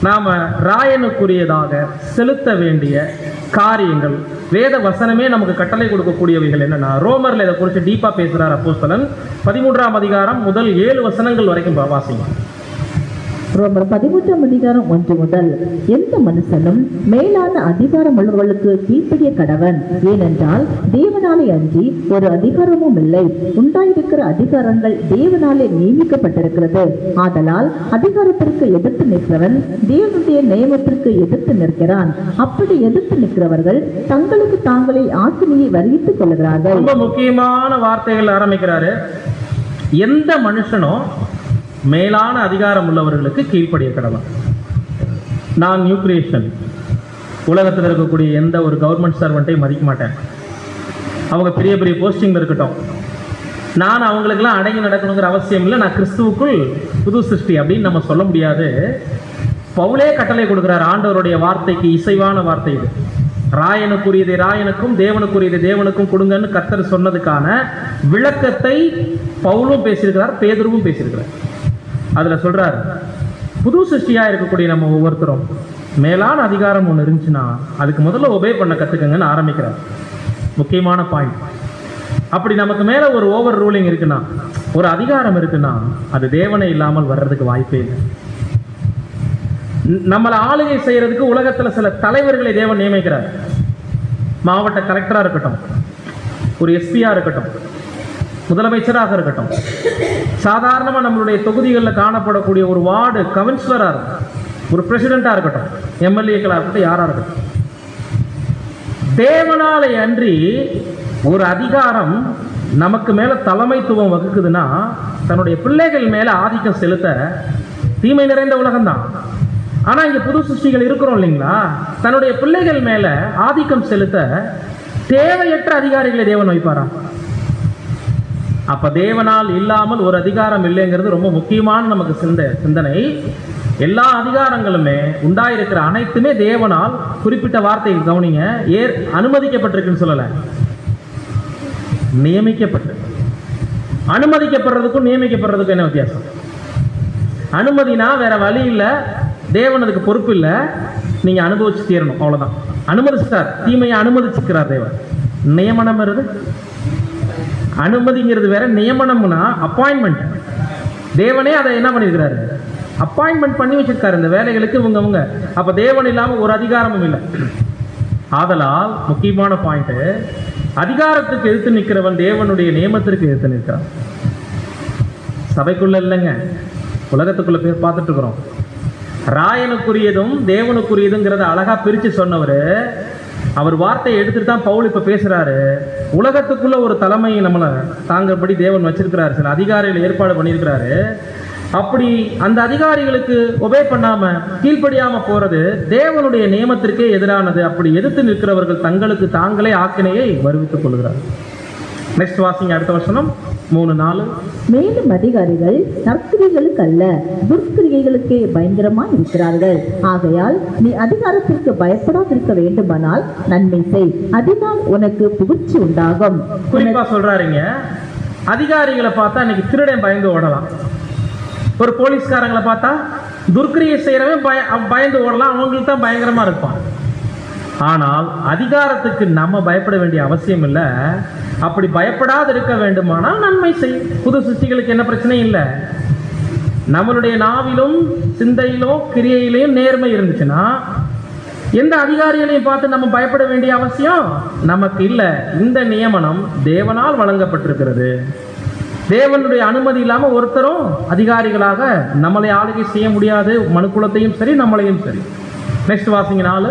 நாம ராயனுக்குரியதாக செலுத்த வேண்டிய காரியங்கள் வேத வசனமே நமக்கு கட்டளை கொடுக்கக்கூடியவைகள் என்னன்னா, ரோமர்ல இதை குறித்து டீப்பா பேசுறார் அப்போஸ்தலன். 13ஆம் அதிகாரம் முதல் 7 வசனங்கள் வரைக்கும் வாசிங்க. ரோமர் 13ஆம் அதிகாரம் 1 முதல், எந்த மனுஷனும் மேலான அதிகாரம் உள்ளவர்களுக்கு கீழ்ப்படிய கடவன். ஏனென்றால் தேவனாலே அன்றி ஒரு அதிகாரமும் இல்லை, உண்டாயிருக்கிற அதிகாரங்கள் தேவனாலே நியமிக்கப்பட்டிருக்கிறது. ஆதலால் அதிகாரத்திற்கு எதிர்த்து நிற்கிறவன் தேவனுடைய நியமத்திற்கு எதிர்த்து நிற்கிறான். அப்படி எதிர்த்து நிற்கிறவர்கள் தங்களுக்கு தாங்களே ஆக்கினையை வருவித்துக் கொள்கிறார்கள். ரொம்ப முக்கியமான வார்த்தைகள் ஆரம்பிக்கிறாரு. எந்த மனுஷனும் மேலான அதிகாரம் உள்ளவர்களுக்கு கீழ்ப்படிய கடவன். நான் நியூ கிரியேஷன், உலகத்தில் இருக்கக்கூடிய எந்த ஒரு கவர்மெண்ட் சர்வெண்ட்டையும் மதிக்க மாட்டேன். அவங்க பெரிய பெரிய போஸ்டிங் இருக்கட்டும், நான் அவங்களுக்கெல்லாம் அடங்கி நடக்கணுங்கிற அவசியம் இல்லை. நான் கிறிஸ்துவுக்குள் புது சிருஷ்டி அப்படின்னு நம்ம சொல்ல முடியாது. பவுலே கட்டளை கொடுக்கிறார், ஆண்டவருடைய வார்த்தைக்கு இசைவான வார்த்தை இது. ராயனுக்குரியதை ராயனுக்கும் தேவனுக்குரியதை தேவனுக்கும் கொடுங்கன்னு கர்த்தர் சொன்னதுக்கான விளக்கத்தை பவுலும் பேசியிருக்கிறார், பேதுருவும் பேசியிருக்கிறார். அதுல சொல்றாரு, புது சிருஷ்டியா இருக்கக்கூடிய நம்ம ஒவ்வொருத்தரும் மேலான அதிகாரம் ஒன்று இருந்துச்சுன்னா அதுக்கு முதல்ல ஒபே பண்ண கத்துக்கங்கன்னு ஆரம்பிக்கிறார். முக்கியமான பாயிண்ட். அப்படி நமக்கு மேல ஒரு ஓவர் ரூலிங் இருக்குன்னா, ஒரு அதிகாரம் இருக்குன்னா, அது தேவனை இல்லாமல் வர்றதுக்கு வாய்ப்பே இல்லை. நம்மளை ஆளுகை செய்யறதுக்கு உலகத்துல சில தலைவர்களை தேவன் நியமிக்கிறார். மாவட்ட கலெக்டரா இருக்கட்டும், ஒரு எஸ்பியா இருக்கட்டும், முதலமைச்சராக இருக்கட்டும், சாதாரணமா நம்மளுடைய தொகுதிகளில் காணப்படக்கூடிய ஒரு வார்டு கவுன்சிலரா இருக்கட்டும், ஒரு பிரசிடென்டா இருக்கட்டும், எம்எல்ஏக்களா இருக்கட்டும், யாரா இருக்கட்டும், தேவனாலே அன்றி ஒரு அதிகாரம் நமக்கு மேல தலைமைத்துவம் வகுக்குதுன்னா தன்னுடைய பிள்ளைகள் மேல ஆதிக்கம் செலுத்த தீமை நிறைந்த உலகம்தான். ஆனா இங்க புது சிருஷ்டிகள் இருக்கிறோம் இல்லைங்களா, தன்னுடைய பிள்ளைகள் மேல ஆதிக்கம் செலுத்த தேவையற்ற அதிகாரிகளை தேவன் வைப்பாரா? அப்ப தேவனால் இல்லாமல் ஒரு அதிகாரம் இல்லைங்கிறது ரொம்ப முக்கியமான நமக்கு சிந்தனை. எல்லா அதிகாரங்களுமே உண்டாயிருக்கிற அனைத்துமே தேவனால் குறிப்பிட்ட வார்த்தையை கவனிங்க, அனுமதிக்கப்பட்டிருக்குன்னு சொல்லல, நியமிக்கப்பட்டு. அனுமதிக்கப்படுறதுக்கும் நியமிக்கப்படுறதுக்கும் என்ன வித்தியாசம்? அனுமதினா வேற வழி இல்லை, தேவன் அதுக்கு பொறுப்பு இல்லை, நீங்க அனுபவிச்சு தீரணும், அவ்வளவுதான். அனுமதிச்சிட்டார், தீமையை அனுமதிச்சுக்கிறார் தேவன். நியமனம் வருது, அனுமதிங்கிறது வேற, நியமனம்னா அப்பாயின்மெண்ட். தேவனே அதை என்ன பண்ணியிருக்கிறாரு, அப்பாயின்மெண்ட் பண்ணி வச்சிருக்காரு இந்த வேலைகளுக்கு இவங்க. அப்ப தேவன் இல்லாம ஒரு அதிகாரமும் இல்லை. ஆதலால் முக்கியமான பாயிண்ட், அதிகாரத்துக்கு எதிர்த்து நிற்கிறவன் தேவனுடைய நியமத்திற்கு எதிர்த்து நிற்கிறான். சபைக்குள்ள இல்லைங்க, உலகத்துக்குள்ள பேர் பார்த்துட்டு இருக்கிறோம். ராயனுக்குரியதும் தேவனுக்குரியதுங்கிறத அழகா பிரிச்சு சொன்னவர், அவர் வார்த்தையை எடுத்துட்டு தான் பவுல் இப்ப பேசுறாரு. உலகத்துக்குள்ள ஒரு தலைமையை நம்மளை தாங்கபடி தேவன் வச்சிருக்கிறாரு, சில அதிகாரிகள் ஏற்பாடு பண்ணியிருக்கிறாரு. அப்படி அந்த அதிகாரிகளுக்கு ஒபே பண்ணாம கீழ்ப்படியாம போறது தேவனுடைய நியமத்திற்கே எதிரானது. அப்படி எதிர்த்து நிற்கிறவர்கள் தங்களுக்கு தாங்களே ஆக்கினையை வருவித்துக் கொள்கிறார். நெக்ஸ்ட் வாசிங்க, அடுத்த வசனம் 3:4. மேலும் அதிகாரிகள் நற்கிரிகளுக்கு அல்ல துர்க்கிரிகளுக்கே பயங்கரமாய் இருக்கிறார்கள். ஆகையால் நீ அதிகாரத்திற்கு பயப்படாதிருக்க வேண்டுமானால் நன்மை செய், அதனால் உனக்கு புகழ்ச்சி உண்டாகும். குறிப்பா சொல்றாருங்க, அதிகாரிகளை பார்த்தா இன்னைக்கு திருடன் பயந்து ஓடலாம், ஒரு போலீஸ்காரங்களை பார்த்தா துர்க்கிரியை செய்யறவன் பயந்து ஓடலாம், அவங்களுக்கு தான் பயங்கரமா இருப்பான். ஆனால் அதிகாரத்துக்கு நம்ம பயப்பட வேண்டிய அவசியம் இல்லை. அப்படி பயப்படாது இருக்க வேண்டுமானால் நன்மை செய். புது சிருஷ்டிகளுக்கு என்ன பிரச்சனை இல்லை, நம்மளுடைய நாவிலும் சிந்தையிலும் கிரியையிலையும் நேர்மை இருந்துச்சுன்னா எந்த அதிகாரிகளையும் பார்த்து நம்ம பயப்பட வேண்டிய அவசியம் நமக்கு இல்லை. இந்த நியமனம் தேவனால் வழங்கப்பட்டிருக்கிறது. தேவனுடைய அனுமதி இல்லாம ஒருத்தரும் அதிகாரிகளாக நம்மளை ஆளுகை செய்ய முடியாது, மனுக்குலத்தையும் சரி நம்மளையும் சரி. நெக்ஸ்ட் வாசிங்க 4.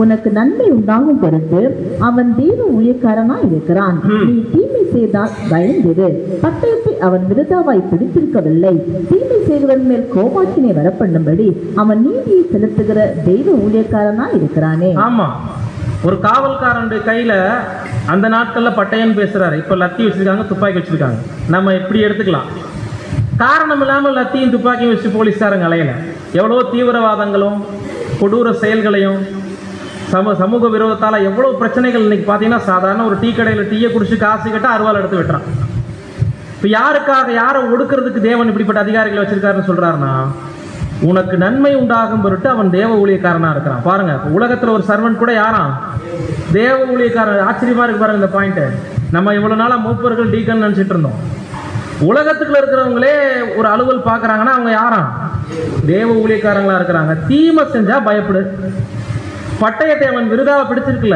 உனக்கு நன்மை உண்டாகும் பொருட்டு அவன் தேவ ஊழியக்காரனா இருக்கிறான். நீ தீமை செய்தால் பயந்திரு, பட்டயத்தை அவன் விருதாவாய் பிடித்திருக்கவில்லை. தீமை செய்கிறவன் மேல் கோபாக்கினை வரப்பண்ணும்படி அவன் நீதியை செலுத்துகிற தெய்வ ஊழியக்காரனா இருக்கிறானே. ஆமா, ஒரு காவல்காரனுடைய கையில அந்த நாட்கள்ல பட்டயம் பேசுறாரு, இப்ப லத்தி வச்சிருக்காங்க, துப்பாக்கி வச்சிருக்காங்க. நம்ம எப்படி எடுத்துக்கலாம், காரணம் இல்லாம லத்தியும் துப்பாக்கியும் வச்சு போலீஸ்காரங்க அலையல. எவ்வளவோ தீவிரவாதங்களும் கொடூர செயல்களையும் சமூக விரோதத்தால எவ்வளவு பிரச்சனைகள் இன்னைக்கு பாத்தீங்கன்னா, சாதாரண ஒரு டீ கடையில டீயை குடிச்சு காசு கேட்டா அருவாள் எடுத்து வெட்டுறான். இப்ப யாருக்காக யாரை ஒடுக்கிறதுக்கு தேவன் இப்படிப்பட்ட அதிகாரிகளை வச்சிருக்காருன்னு சொல்றாருன்னா, உனக்கு நன்மை உண்டாகும் பொருட்டு அவன் தேவ ஊழியக்காரனா இருக்கிறான். பாருங்க, உலகத்துல ஒரு சர்வன்ட் கூட யாராம், தேவ ஊழியக்காரன். ஆச்சரியமா இருக்கு பாருங்க இந்த பாயிண்ட். நம்ம இவ்வளவு நாளா மூப்பர்கள் டீக்கன் நினைச்சிட்டு இருந்தோம். உலகத்துக்குள்ள இருக்கிறவங்களே ஒரு அலுவல் பாக்குறாங்கன்னா அவங்க யாராம், தேவ ஊழியக்காரங்களா இருக்கிறாங்க. தீமை செஞ்சா பயப்படு, பட்டயத்தை அவன் விருதாவை பிடிச்சிருக்கல,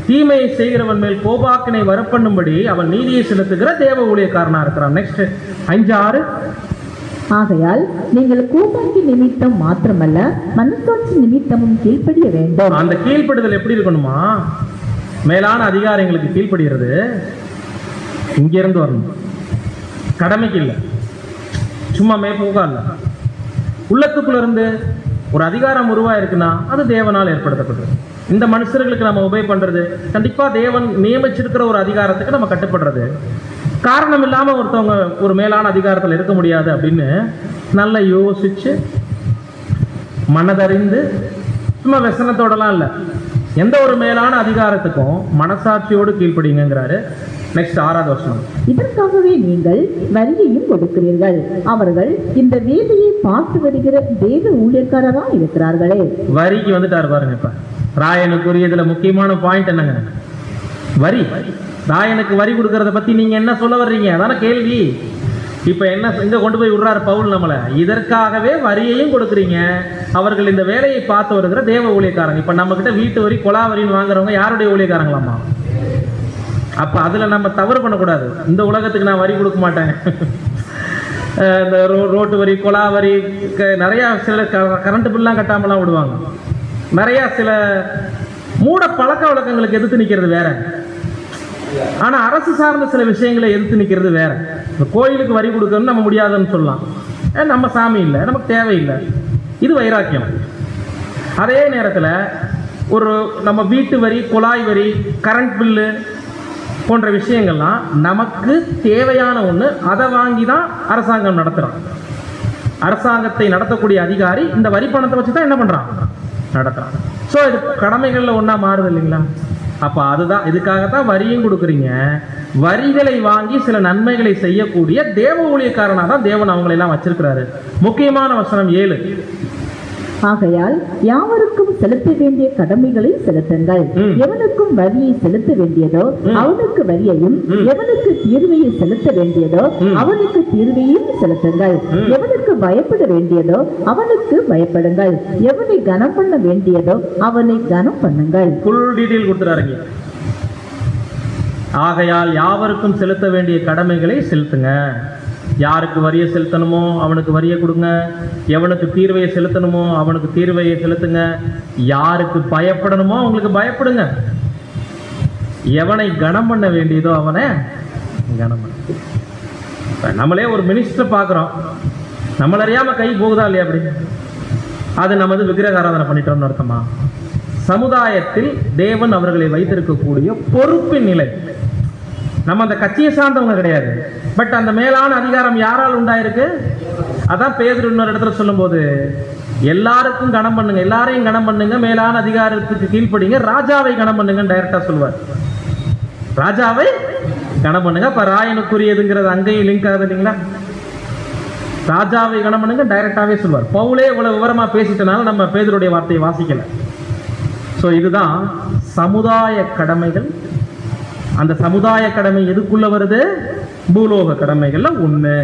தீமையை செய்கிறவன் மேல் கோபாக்கினை வரப்பண்ணும்படி அவன் நீதியை செலுத்துகிற தேவ ஊழியக்காரனா இருக்கிறான். நெக்ஸ்ட் 5:6. ஆகையால் நீங்கள் கோபாக்கி நிமித்தம் மாத்திரமல்ல மனசாட்சி நிமித்தமும் கீழ்ப்படிய வேண்டும். அந்த கீழ்ப்படுதல் எப்படி இருக்கணுமா, மேலான அதிகாரிகளுக்கு கீழ்ப்படுகிறது இங்கிருந்து வரணும், கடமைக்கு இல்லை, சும்மா மேற்போக்கா இல்லை. உள்ளத்துக்குள்ள இருந்து ஒரு அதிகாரம் உருவாயிருக்குன்னா அது தேவனால் ஏற்படுத்தப்படுறது. இந்த மனுஷர்களுக்கு நம்ம உபயோக பண்றது கண்டிப்பா தேவன் நியமிச்சிருக்கிற ஒரு அதிகாரத்துக்கு நம்ம கட்டுப்படுறது. காரணம் இல்லாம ஒருத்தவங்க ஒரு மேலான அதிகாரத்தில் இருக்க முடியாது அப்படின்னு நல்லா யோசிச்சு மனதறிந்து, சும்மா व्यसனத்தோடலாம் இல்லை, எந்த ஒரு மேலான அதிகாரத்துக்கும் மனசாட்சியோடு கீழ்ப்படிங்கிறாரு. நெக்ஸ்ட் 6வது வசனம். இதற்காகவே நீங்கள் வரியையும் கொடுக்கிறீர்கள், அவர்கள் இந்த வேலையை பார்த்து வருகிற தேவ ஊழியக்காரரா இருக்கிறார்களே. வரிக்கு வந்துட்டாரு பாருங்க. இப்ப ராயனுக்குரியதுல முக்கியமான பாயிண்ட் என்னங்க? வரி. ராயனுக்கு வரி கொடுக்கறத பத்தி நீங்க என்ன சொல்ல வர்றீங்க? அதான கேள்வி. இப்ப என்ன இங்க கொண்டு போய் விடுறாரு பவுல் நம்மள. இதற்காகவே வரியையும் கொடுக்குறீங்க, அவர்கள் இந்த வேலையை பார்த்து வருகிற தேவ ஊழியக்காரங்க. இப்ப நம்ம கிட்ட வீட்டு வரி கொலா வரின்னு வாங்குறவங்க யாருடைய ஊழியக்காரங்களாமா? அப்ப அதுல நம்ம தவறு பண்ணக்கூடாது. இந்த உலகத்துக்கு நான் வரி கொடுக்க மாட்டேன், இந்த ரோட்டு வரி கொலா வரி நிறைய சில கரண்ட் பில்லாம் கட்டாமலாம் விடுவாங்க. நிறைய சில மூட பழக்க வழக்கங்களுக்கு எதிர்த்து நிற்கிறது வேற, ஆனா அரசு சார்ந்த சில விஷயங்களை எதிர்த்து நிற்கிறது வேற. கோயிலுக்கு வரி கொடுக்கணும்னு நம்ம முடியாதுன்னு சொல்லலாம், நம்ம சாமி இல்லை, நமக்கு தேவையில்லை, இது வைராக்கியம். அதே நேரத்தில் ஒரு நம்ம வீட்டு வரி குழாய் வரி கரண்ட் பில்லு போன்ற விஷயங்கள்லாம் நமக்கு தேவையான ஒன்று, அதை வாங்கி தான் அரசாங்கம் நடத்துகிறோம். அரசாங்கத்தை நடத்தக்கூடிய அதிகாரி இந்த வரி பணத்தை வச்சு தான் என்ன பண்ணுறான், நடத்துகிறான். ஸோ இது கடமைகளில் ஒன்றா மாறுது இல்லைங்களா? அப்போ அதுதான், இதுக்காகத்தான் வரியும் கொடுக்குறீங்க. வரிகளை வாங்கி சில நன்மைகளை செய்யக்கூடிய தேவ ஊழியக்காரனாக தான் தேவன் அவங்களெல்லாம் வச்சிருக்கிறாரு. முக்கியமான வசனம் 7. ஆகையால் யாவருக்கும் செலுத்த வேண்டிய கடமைகளை செலுத்துங்கள். எவனுக்கும் வரியை செலுத்த வேண்டியதோ அவனுக்கு வரியையும், எவனுக்கு தீர்வையை செலுத்த வேண்டியதோ அவனுக்கு தீர்வையும் செலுத்துங்கள். எவனுக்கு பயப்பட வேண்டியதோ அவனுக்கு பயப்படுங்கள். எவனை கனம் பண்ண வேண்டியதோ அவனை கனம் பண்ணுங்கள். ஃபுல் டீடைல் கொடுத்துறாருங்க. ஆகையால் யாவருக்கும் செலுத்த வேண்டிய கடமைகளை செலுத்துங்க. யாருக்கு வரியை செலுத்தணுமோ அவனுக்கு வரியை கொடுங்க, எவனுக்கு தீர்வையை செலுத்தணுமோ அவனுக்கு தீர்வையை செலுத்துங்க, யாருக்கு பயப்படணுமோ அவங்களுக்கு பயப்படுங்க, எவனை கனம் பண்ண வேண்டியதோ அவனை கனம் பண்ண. நம்மளே ஒரு மினிஸ்டர் பார்க்குறோம், நம்மள அறியாம கை போகுதா இல்லையா? அப்படி அது நமது விக்கிரக ஆராதனை பண்ணிட்டோம்னு அர்த்தமா? சமுதாயத்தில் தேவன் அவர்களை வைத்திருக்கக்கூடிய பொறுப்பின் நிலை. நம்ம அந்த கட்சியை சார்ந்தவங்க கிடையாது, பட் அந்த மேலான அதிகாரம் யாரால் உண்டாயிருக்கு? அதான் பேதுரு இன்னொரு இடத்துல சொல்லும்போது, எல்லாருக்கும் கனம் பண்ணுங்க, எல்லாரையும் கனம் பண்ணுங்க, மேலான அதிகாரத்துக்கு கீழ்ப்படிங்க, ராஜாவை கனம் பண்ணுங்கன்னு டைரக்டா சொல்லுவார். ராஜாவை கனம் பண்ணுங்க. அப்ப ராயனுக்குரியதுங்கிறது அங்கேயும் லிங்க் ஆகுது இல்லைங்களா? ராஜாவை கனம் பண்ணுங்க டைரக்டாவே சொல்லுவார். பவுலே இவ்வளவு விவரமா பேசிட்டனால நம்ம பேதுருடைய வார்த்தையை வாசிக்கல. ஸோ இதுதான் சமுதாய கடமைகள். அந்த சமுதாய கடமை எதுக்குள்ள வருது? பூலோக கடமைகள்ல ஒண்ணு.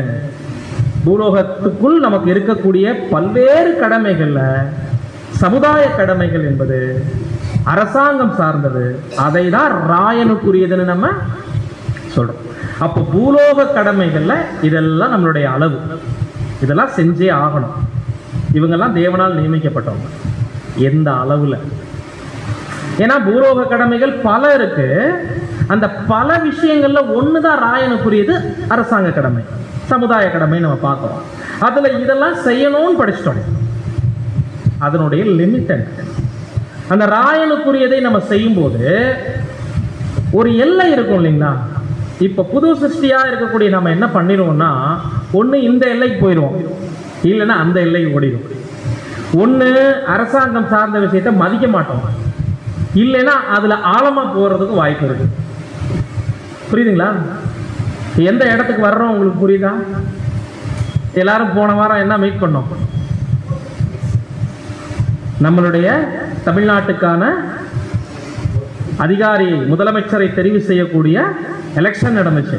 பூலோகத்துக்குள் நமக்கு இருக்கக்கூடிய பல்வேறு கடமைகள்ல சமுதாய கடமைகள் என்பது அரசாங்கம் சார்ந்தது. அதை தான் ராயனுக்குரியதுன்னு நம்ம சொல்றோம். அப்போ பூலோக கடமைகள்ல இதெல்லாம் நம்மளுடைய அளவு, இதெல்லாம் செஞ்சே ஆகணும். இவங்கெல்லாம் தேவனால் நியமிக்கப்பட்டவங்க. எந்த அளவுல? ஏன்னா பூலோக கடமைகள் பல இருக்கு. அந்த பல விஷயங்கள்ல ஒண்ணுதான் ராயனுக்குரியது, அரசாங்க கடமை, சமுதாய கடமை நம்ம பார்க்கிறோம். அதுல இதெல்லாம் செய்யணும்னு படிச்சிட்டோம். அதனுடைய லிமிட் அந்த ராயனுக்குரியதை நம்ம செய்யும் போது ஒரு எல்லை இருக்கும் இல்லைங்களா? இப்ப புது சிருஷ்டியா இருக்கக்கூடிய நம்ம என்ன பண்ணிடுவோம்னா, ஒண்ணு இந்த எல்லைக்கு போயிடுவோம், இல்லைன்னா அந்த எல்லைக்கு ஓடிடும். ஒண்ணு அரசாங்கம் சார்ந்த விஷயத்தை மதிக்க மாட்டோம், இல்லைன்னா அதுல ஆழமா போறதுக்கு வாய்ப்பு இருக்கு. புரியுதுங்களா? எந்த இடத்துக்கு வர்றோம் உங்களுக்கு புரியுதா? எல்லாரும் போன வாரம் என்ன மீட் பண்ணோம்? நம்மளுடைய தமிழ்நாட்டுக்கான அதிகாரி முதலமைச்சரை தெரிவு செய்யக்கூடிய எலெக்ஷன் நடந்துச்சு.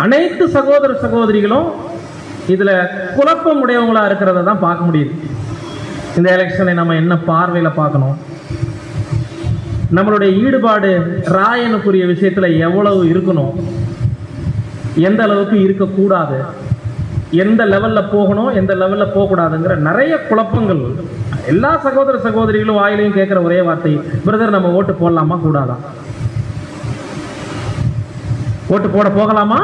அனைத்து சகோதர சகோதரிகளும் இதுல குழப்பம் உடையவங்களா இருக்கிறத தான் பார்க்க முடியுது. இந்த எலெக்ஷனை நம்ம என்ன பார்வையில பார்க்கணும், நம்மளுடைய ஈடுபாடு ராயனுக்குரிய விஷயத்துல எவ்வளவு இருக்கணும், எந்த அளவுக்கு இருக்கக்கூடாது, எந்த லெவல்ல போகணும், எந்த லெவல்ல போகக்கூடாதுங்கிற நிறைய குழப்பங்கள் எல்லா சகோதர சகோதரிகளும் வாயிலையும் கேட்கிற ஒரே வார்த்தை, பிரதர் நம்ம ஓட்டு போடலாமா கூடாதா? ஓட்டு போட போகலாமா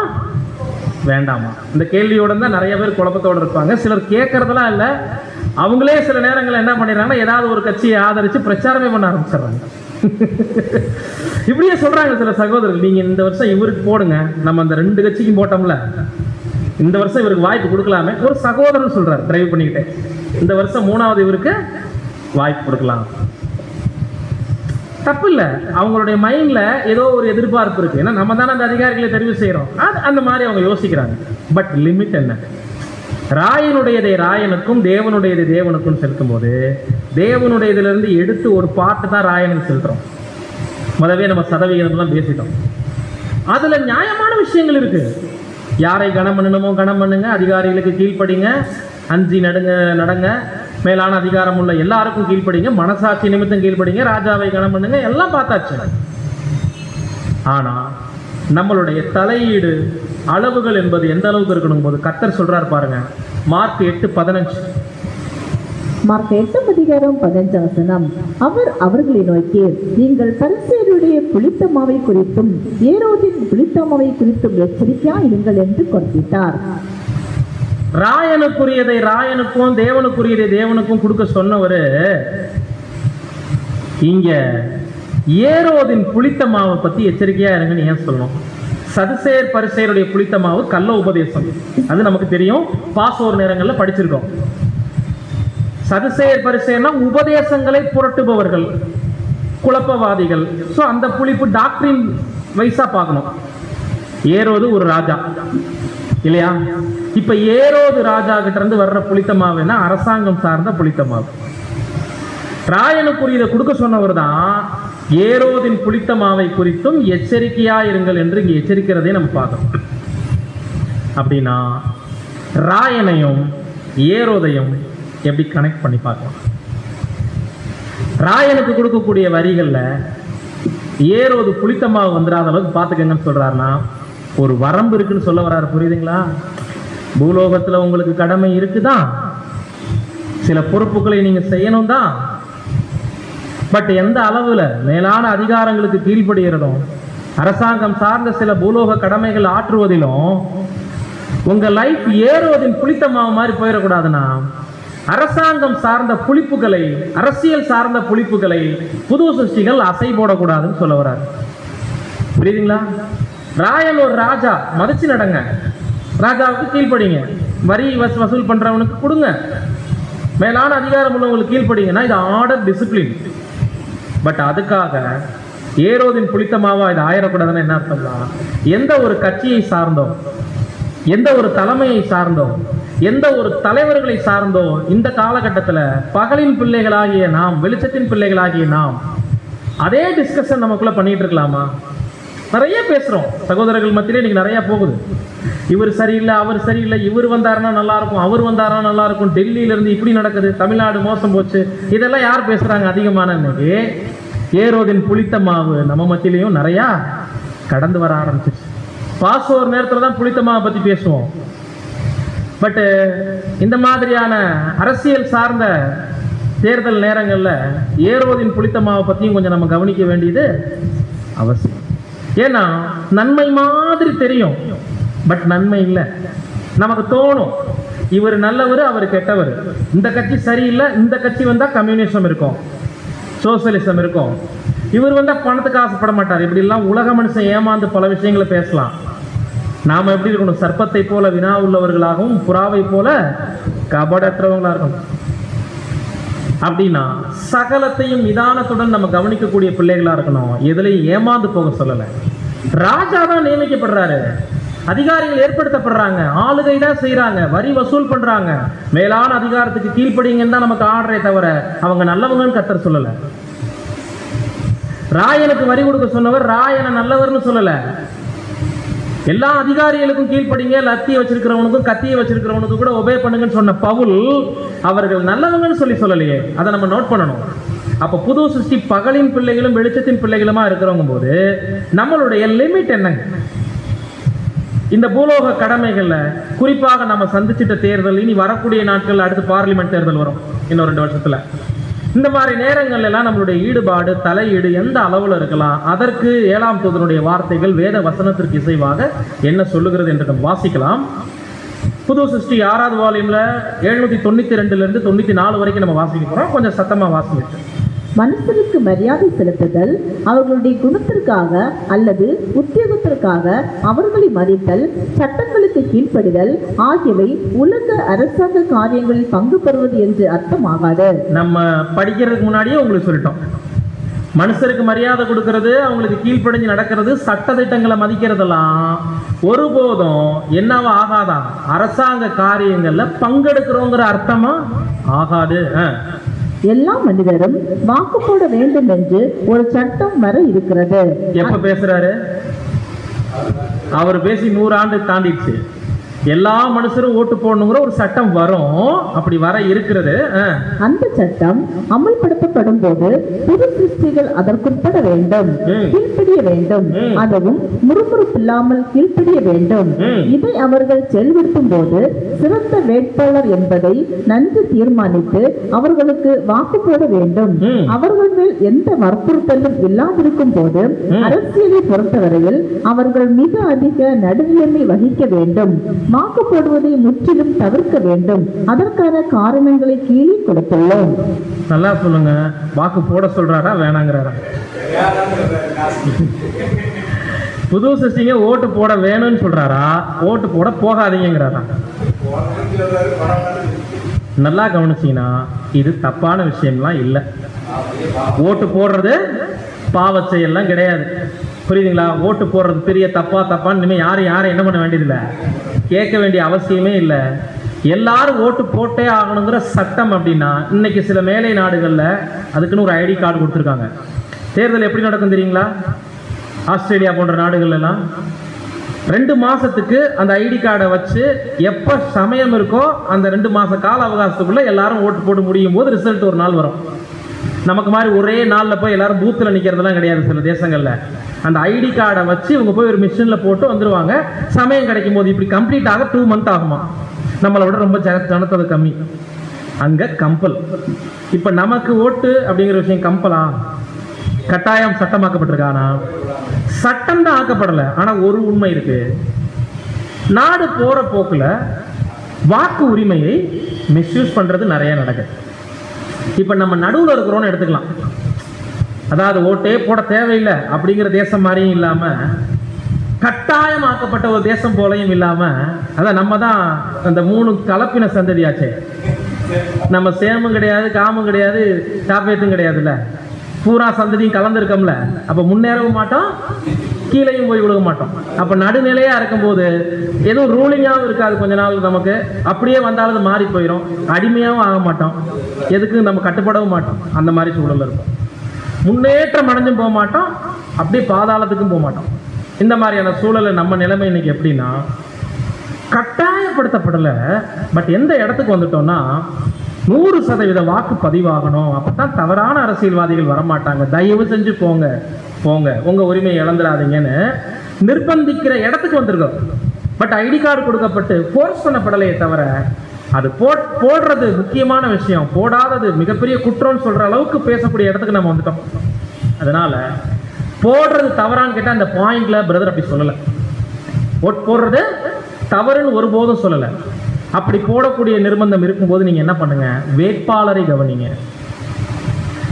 வேண்டாமா? இந்த கேள்வியோட தான் நிறைய பேர் குழப்பத்தோடு இருப்பாங்க. சிலர் கேட்கறதெல்லாம் இல்லை, அவங்களே சில நேரங்கள் என்ன பண்ணிடுறாங்கன்னா ஏதாவது ஒரு கட்சியை ஆதரிச்சு பிரச்சாரமே பண்ண ஆரம்பிச்சிடுறாங்க. இப்படியே சொல்றாங்க சில சகோதரர்கள், நீங்க இந்த வருஷம் இவருக்கு போடுங்க, நம்ம அந்த 2 கட்சிக்கும் போட்டோம்ல, இந்த வருஷம் இவருக்கு வாய்ப்பு கொடுக்கலாமே. ஒரு சகோதரன் சொல்றாரு டிரைவ் பண்ணிக்கிட்டே, இந்த வருஷம் 3வது இவருக்கு வாய்ப்பு கொடுக்கலாம். தப்பு இல்லை. அவங்களுடைய மைண்ட்ல ஏதோ ஒரு எதிர்பார்ப்பு இருக்கு. ஏன்னா நம்ம தானே அந்த அதிகாரிகளை தெரிவு செய்யறோம். அந்த மாதிரி அவங்க யோசிக்கிறாங்க. பட் லிமிட் என்ன? ராயனுடையதை ராயனுக்கும் தேவனுடையதை தேவனுக்கும் செலுத்தும் போது தேவனுடையதிலிருந்து எடுத்து ஒரு பாட்டு தான் ராயனுக்கு செலுத்துறோம். முதவே நம்ம சதவிகிதம்லாம் பேசிட்டோம். அதுல நியாயமான விஷயங்கள் இருக்கு. யாரை கனம் பண்ணணுமோ கனம் பண்ணுங்க, அதிகாரிகளுக்கு கீழ்ப்படிங்க, அஞ்சி நடங்க, மேலான அதிகாரம் உள்ள எல்லாருக்கும் கீழ்ப்படிங்க, மனசாட்சி நிமித்தம் கீழ்ப்படிங்க, ராஜாவை கனம் பண்ணுங்க, எல்லாம் பார்த்தாச்சு. ஆனா நம்மளுடைய தலையீடு அளவுகள் என்பது எந்த அளவுக்கு இருக்கணும் போது கர்த்தர் சொல்றாரு பாருங்க. மார்க் 8:15. மார்க் 8:15. அவர் அவர்களை நோக்கி, நீங்கள் பரிசேயருடைய புளித்த மாவை குறித்தும் ஏரோதின் புளித்த மாவை குறித்தும் எச்சரிக்கையா இருங்கள் என்று கற்பித்தார். ராயனுக்குரியதை ராயனுக்கும் தேவனுக்குரியதை தேவனுக்கும் கொடுக்க சொன்னவரு இங்க ஏரோதின் புளித்த மாவை பத்தி எச்சரிக்கையா இருங்கன்னு ஏன் சொல்லணும்? சதுசேயர் பரிசேயருடைய புளித்த மாவு கள்ள உபதேசம், அது நமக்கு தெரியும். பாசோர் நேரங்கள்ல படிச்சிருக்கோம். சதுசேயர் பரிசேயர்னா உபதேசங்களை புரட்டுபவர்கள், குழப்பவாதிகள். ஸோ அந்த புளிப்பு டாக்டரின் வைஸா பார்க்கணும். ஏரோது ஒரு ராஜா இல்லையா? இப்ப ஏரோது ராஜா கிட்ட இருந்து வர்ற புளித்த மாவுன்னா அரசாங்கம் சார்ந்த புளித்த மாவு. ராயனுக்குரியதை கொடுக்க சொன்னவர் தான் ஏரோதின் புளித்த மாவை குறித்தும் எச்சரிக்கையா இருங்கள் என்று இங்க எச்சரிக்கிறதை நம்ம பார்க்கணும். அப்படின்னா ராயனையும் ஏரோதையும் எப்படி கனெக்ட் பண்ணி பார்க்கலாம்? ராயனுக்கு கொடுக்கக்கூடிய வரிகள்ல ஏரோது புளித்த மாவு வந்துடாத அளவுக்கு பார்த்துக்கங்கன்னு சொல்றாருன்னா ஒரு வரம்பு இருக்குன்னு சொல்ல வர்றாரு. புரியுதுங்களா? பூலோகத்துல உங்களுக்கு கடமை இருக்குதான், சில பொறுப்புகளை நீங்க செய்யணும் தான். பட் எந்த அளவுல மேலான அதிகாரங்களுக்கு கீழ்ப்படுகிறதும் அரசாங்கம் சார்ந்த சில பூலோக கடமைகள் ஆற்றுவதிலும் உங்க லைஃப் ஏரோதின் புளித்த மாவு மாதிரி போயிடக்கூடாதுன்னா அரசாங்கம் சார்ந்த புளிப்புகளை, அரசியல் சார்ந்த புளிப்புகளை புது சிருஷ்டிகள் அசை போடக்கூடாதுன்னு சொல்ல வர்றாரு. புரியுதுங்களா? ராயன் ஒரு ராஜா, மதிச்சு நடங்க, ராஜாவுக்கு கீழ்ப்படிங்க, வரி வசூல் பண்றவனுக்கு கொடுங்க, மேலான அதிகாரம் உள்ளவங்களுக்கு கீழ்ப்படிங்கன்னா இது ஆர்டர், டிசிப்ளின். பட் அதுக்காக ஏரோதின் புளித்த மாவா இது ஆயிடக்கூடாதுன்னு என்ன அர்த்தம்னா எந்த ஒரு கட்சியை சார்ந்தோ, எந்த ஒரு தலைமையை சார்ந்தோ, எந்த ஒரு தலைவர்களை சார்ந்தோ இந்த காலகட்டத்தில் பகலின் பிள்ளைகளாகிய நாம், வெளிச்சத்தின் பிள்ளைகளாகிய நாம் அதே டிஸ்கஷன் நமக்குள்ள பண்ணிட்டு இருக்கலாமா? நிறைய பேசுறோம் சகோதரர்கள் மத்தியிலே இன்னைக்கு நிறைய போகுது. இவர் சரியில்லை, அவர் சரியில்லை, இவர் வந்தாருன்னா நல்லா இருக்கும், அவர் வந்தாருன்னா நல்லா இருக்கும், டெல்லியில இருந்து இப்படி நடக்குது, தமிழ்நாடு மோசம் போச்சு, இதெல்லாம் யார் பேசுறாங்க அதிகமான? இன்னைக்கு ஏரோதின் புளித்த மாவு நம்ம மத்தியிலையும் நிறைய கடந்து வர ஆரம்பிச்சிச்சு. பாசோர் நேரத்துல தான் புளித்த மாவை பத்தி பேசுவோம். பட் இந்த மாதிரியான அரசியல் சார்ந்த தேர்தல் நேரங்கள்ல ஏரோதின் புளித்த மாவை பத்தியும் கொஞ்சம் நம்ம கவனிக்க வேண்டியது அவசியம். ஏன்னா நன்மை மாதிரி தெரியும், பட் நன்மை இல்லை. நமக்கு தோணும் இவர் நல்லவர், அவர் கெட்டவர், இந்த கட்சி சரியில்லை, இந்த கட்சி வந்தா கம்யூனிசம் இருக்கும், சோசியலிசம் இருக்கும், இவர் வந்தா பணத்துக்கு ஆசைப்பட மாட்டார். இப்படி எல்லாம் உலக மனுஷன் ஏமாந்து பல விஷயங்களை பேசலாம். நாம எப்படி இருக்கணும்? சர்ப்பத்தை போல வினா உள்ளவர்களாகவும் புறாவை போல கபடற்றவங்களா இருக்கணும். அப்படின்னா சகலத்தையும் நிதானத்துடன் நம்ம கவனிக்கக்கூடிய பிள்ளைகளா இருக்கணும். எதுலையும் ஏமாந்து போக சொல்லல. ராஜா தான் நியமிக்கப்படுறாரு, அதிகாரிகள் ஏற்படுத்தப்படுறாங்க, ஆளுகை தான் செய்யறாங்க, வரி வசூல் பண்றாங்க, மேலான அதிகாரத்துக்கு கீழ்ப்படிங்கன்னு தான் நமக்கு ஆடுறே தவிர அவங்க நல்லவங்கன்னு கர்த்தர் சொல்லல. ராயனுக்கு வரி கொடுக்க சொன்னவர் ராயனை நல்லவர்னு சொல்லல. எல்லா அதிகாரிகளுக்கும் கீழ்ப்படிங்க, லத்தியை வச்சிருக்கிறவனுக்கும் கத்தியை வச்சிருக்கிறவனுக்கும் கூட ஒபே பண்ணுங்கன்னு சொன்ன பவுல் அவர்கள் நல்லவங்கன்னு சொல்லலையே. அதை நம்ம நோட் பண்ணணும். அப்ப புது சிருஷ்டி பகலின் பிள்ளைகளும் வெளிச்சத்தின் பிள்ளைகளுமா இருக்கிறவங்க போது நம்மளுடைய லிமிட் என்னங்க? இந்த பூலோக கடமைகள்ல குறிப்பாக நம்ம சந்திச்சிட்ட தேர்தல், இனி வரக்கூடிய நாட்கள் அடுத்து பார்லிமெண்ட் தேர்தல் வரும் இன்னும் 2 வருஷத்துல. இந்த மாதிரி நேரங்கள் எல்லாம் நம்மளுடைய ஈடுபாடு, தலையீடு எந்த அளவுல இருக்கலாம்? அதற்கு 7ஆம் தூதனுடைய வார்த்தைகள் வேத வசனத்திற்கு இசைவாக என்ன சொல்லுகிறது என்று நம்ம வாசிக்கலாம். புது சிருஷ்டி 6வது வால்யூம்ல 792 இருந்து 94 வரைக்கும் நம்ம வாசிக்க போறோம். கொஞ்சம் சத்தமா வாசிக்க. மனுஷனுக்கு மரியாதை செலுத்துதல், அவர்களுடைய குணத்திற்காக அல்லது உத்தியோகத்திற்காக அவர்களை மதித்தல், சட்டங்களுக்கு கீழ்ப்படிதல் ஆகியவை உலக அரசாங்க காரியங்களில் பங்கு பெறுவது என்று அர்த்தமாகாது. நம்ம படிக்கிறதுக்கு முன்னாடியே உங்களுக்கு சொல்லிட்டோம், மனுஷருக்கு மரியாதை கொடுக்கறது, அவங்களுக்கு கீழ்ப்படிஞ்சு நடக்கிறது, சட்ட திட்டங்களை மதிக்கிறதெல்லாம் ஒருபோதும் என்னவா ஆகாதான்? அரசாங்க காரியங்கள்ல பங்கெடுக்கிறோங்கிற அர்த்தமா ஆகாது. எல்லா மனிதரும் வாக்கு போட வேண்டும் என்று ஒரு சட்டம் வர இருக்கிறது. எப்ப பேசுறாரு அவர்? பேசி 100 ஆண்டு தாண்டிடுச்சு. எல்லா மனுஷரும் ஓட்டு போடணுங்கிற ஒரு சட்டம் வரும், அப்படி வர இருக்கிறது. அந்த சட்டம் அமல்படுத்தப்படும் போது புது சிருஷ்டிகள் அதற்குட்பட வேண்டும், கீழ்ப்படிய வேண்டும், அதுவும் முறுமுறுப்பில்லாமல் கீழ்ப்படிய வேண்டும். இதை அவர்கள் செயல்படுத்தும் போது சிறந்த வேட்பாளர் என்பதை நன்கு தீர்மானித்து அவர்களுக்கு வாக்கு போட வேண்டும். அவர்கள் மேல் எந்த வற்புறுத்தலும் இல்லாதிருக்கும் போது அரசியலை பொறுத்தவரையில் அவர்கள் மிக அதிக நடுநிலைமை வகிக்க வேண்டும். வாக்கு போடுவதை முற்றிலும் தவிர்க்க வேண்டும். அதற்கான காரணங்களை கீழே கொடுத்துள்ளோம். நல்லா சொல்லுங்க, வாக்கு போட சொல்றாரா வேணாங்கிறாரா? புது சிருஷ்டிங்க ஓட்டு போட வேணும்னு சொல்றாரா, ஓட்டு போட போகாதீங்கிறாரா? நல்லா கவனிச்சீங்கன்னா இது தப்பான விஷயம்லாம் இல்லை. ஓட்டு போடுறது பாவ செயல்லாம் கிடையாது, புரியுதுங்களா? ஓட்டு போடுறது பெரிய தப்பான்னு இனிமேல் யாரும் என்ன பண்ண வேண்டியதில்லை, கேட்க வேண்டிய அவசியமே இல்லை. எல்லாரும் ஓட்டு போட்டே ஆகணுங்கிற சட்டம் அப்படின்னா இன்னைக்கு சில மேலை நாடுகளில் அதுக்குன்னு ஒரு ஐடி கார்டு கொடுத்துருக்காங்க. தேர்தல் எப்படி நடக்கும் தெரியுங்களா? ஆஸ்திரேலியா போன்ற நாடுகள்லாம் 2 மாசத்துக்கு அந்த ஐடி கார்டை வச்சு எப்போ சமயம் இருக்கோ அந்த 2 மாச கால அவகாசத்துக்குள்ள எல்லாரும் ஓட்டு போட்டு முடியும் போது ரிசல்ட் ஒரு நாள் வரும். நமக்கு மாதிரி ஒரே நாளில் போய் எல்லாரும் பூத்தில் நிற்கிறதுலாம் கிடையாது. சில தேசங்களில் அந்த ஐடி கார்டை வச்சு இவங்க போய் ஒரு மிஷினில் போட்டு வந்துடுவாங்க. சமயம் கிடைக்கும் போது இப்படி கம்ப்ளீட் ஆக 2 மந்த் ஆகுமா? நம்மளை விட ரொம்ப ஜனத்தது கம்மி. அங்கே கம்பல். இப்போ நமக்கு ஓட்டு அப்படிங்கிற விஷயம் கம்பலா? கட்டாயம் சட்டமாக்கப்பட்டிருக்கானா? சட்டம் தான் ஆக்கப்படலை. ஆனால் ஒரு உண்மை இருக்கு, நாடு போகிற போக்கில் வாக்கு உரிமையை மிஸ்யூஸ் பண்ணுறது நிறைய நடக்குது. இப்போ நம்ம நடுவில் இருக்கிறோன்னு எடுத்துக்கலாம். அதாவது ஓட்டே போட தேவையில்லை அப்படிங்கிற தேசம் மாதிரியும் இல்லாமல், கட்டாயமாக்கப்பட்ட ஒரு தேசம் போலையும் இல்லாமல், அதான் நம்ம தான் அந்த 3 கலப்பின சந்ததியாச்சே. நம்ம சேமும் கிடையாது, காமும் கிடையாது, சாப்பேத்தும் கிடையாதுல்ல, பூரா சந்ததியும் கலந்துருக்கோம்ல. அப்போ முன்னேறவும் மாட்டோம், கீழேயும் போய் விழுக மாட்டோம். அப்போ நடுநிலையாக இருக்கும்போது எதுவும் ரூலிங்காகவும் இருக்காது. கொஞ்ச நாள் நமக்கு அப்படியே வந்தாலும் அது மாறி போயிடும். அடிமையாகவும் ஆக மாட்டோம், எதுக்கு நம்ம கட்டுப்படவும் மாட்டோம். அந்த மாதிரி சூழலில் இருக்கும். முன்னேற்றம் அடைஞ்சும் போக மாட்டோம், அப்படியே பாதாளத்துக்கும் போக மாட்டோம். இந்த மாதிரியான சூழலை நம்ம நிலைமை இன்னைக்கு எப்படின்னா, கட்டாயப்படுத்தப்படலை. பட் எந்த இடத்துக்கு வந்துட்டோம்னா 100% வாக்கு பதிவாகணும், அப்பதான் தவறான அரசியல்வாதிகள் வரமாட்டாங்க, தயவு செஞ்சு போங்க உங்க உரிமையை இழந்துடாதீங்கன்னு நிர்பந்திக்கிற இடத்துக்கு வந்திருக்கோம். பட் ஐடி கார்டு கொடுக்கப்பட்டு ஃபோர்ஸ் பண்ணப்படலையே தவிர, அது போடுறது முக்கியமான விஷயம், போடாதது மிகப்பெரிய குற்றம்னு சொல்ற அளவுக்கு பேசக்கூடிய இடத்துக்கு நம்ம வந்துட்டோம். அதனால போடுறது தவறான்னு கேட்டால் அந்த பாயிண்ட்ல பிரதர் அப்படி சொல்லலை. ஓட் போடுறது தவறுன்னு ஒருபோதும் சொல்லலை. அப்படி போடக்கூடிய நிர்பந்தம் இருக்கும்போது நீங்க என்ன பண்ணுங்க, வேட்பாளரை கவனிங்க.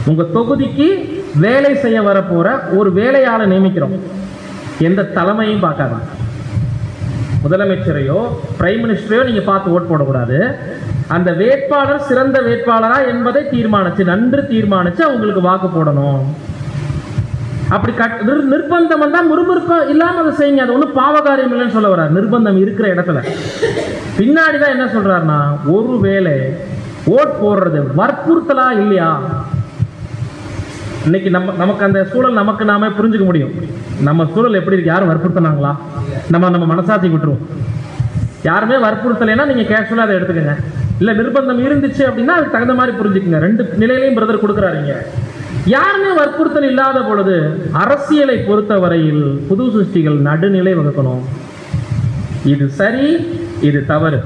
உங்க தொகுதிக்கு வேலை செய்ய வரப்போற ஒரு வேலையாளை நியமிக்கிறோம், எந்த தலைமையும் பார்க்காத. முதலமைச்சரையோ பிரைம் மினிஸ்டரையோ நீங்க பார்த்து ஓட் போடக்கூடாது. அந்த வேட்பாளர் சிறந்த வேட்பாளரா என்பதை நன்கு தீர்மானிச்சு அவங்களுக்கு வாக்கு போடணும். அப்படி நிர்பந்தம் வந்தா முறுமுறுப்பம் இல்லாம அதை செய்யுங்க. அது ஒன்றும் பாவகாரியம் இல்லைன்னு சொல்ல வர்றாரு. நிர்பந்தம் இருக்கிற இடத்துல பின்னாடிதான் என்ன சொல்றாருன்னா, ஒருவேளை ஓட் போடுறது வற்புறுத்தலா இல்லையா, இன்னைக்கு நமக்கு அந்த சூழல் நமக்கு நாம புரிஞ்சுக்க முடியும். நம்ம சூழல் எப்படி இருக்கு, யாரும் வற்புறுத்தினாங்களா, நம்ம மனசாட்சி விட்டுருவோம். யாருமே வற்புறுத்தலைன்னா நீங்க கேஷுவலா அதை எடுத்துக்கங்க. இல்ல நிர்பந்தம் இருந்துச்சு அப்படின்னா அதுக்கு தகுந்த மாதிரி புரிஞ்சுக்குங்க. 2 நிலையிலையும் பிரதர் கொடுக்குறாருங்க. யாருமே வற்புறுத்தல் இல்லாத பொழுது அரசியலை பொறுத்த வரையில் புது சிருஷ்டிகள் நடுநிலை வகுக்கணும். இது சரி, இது தவறு,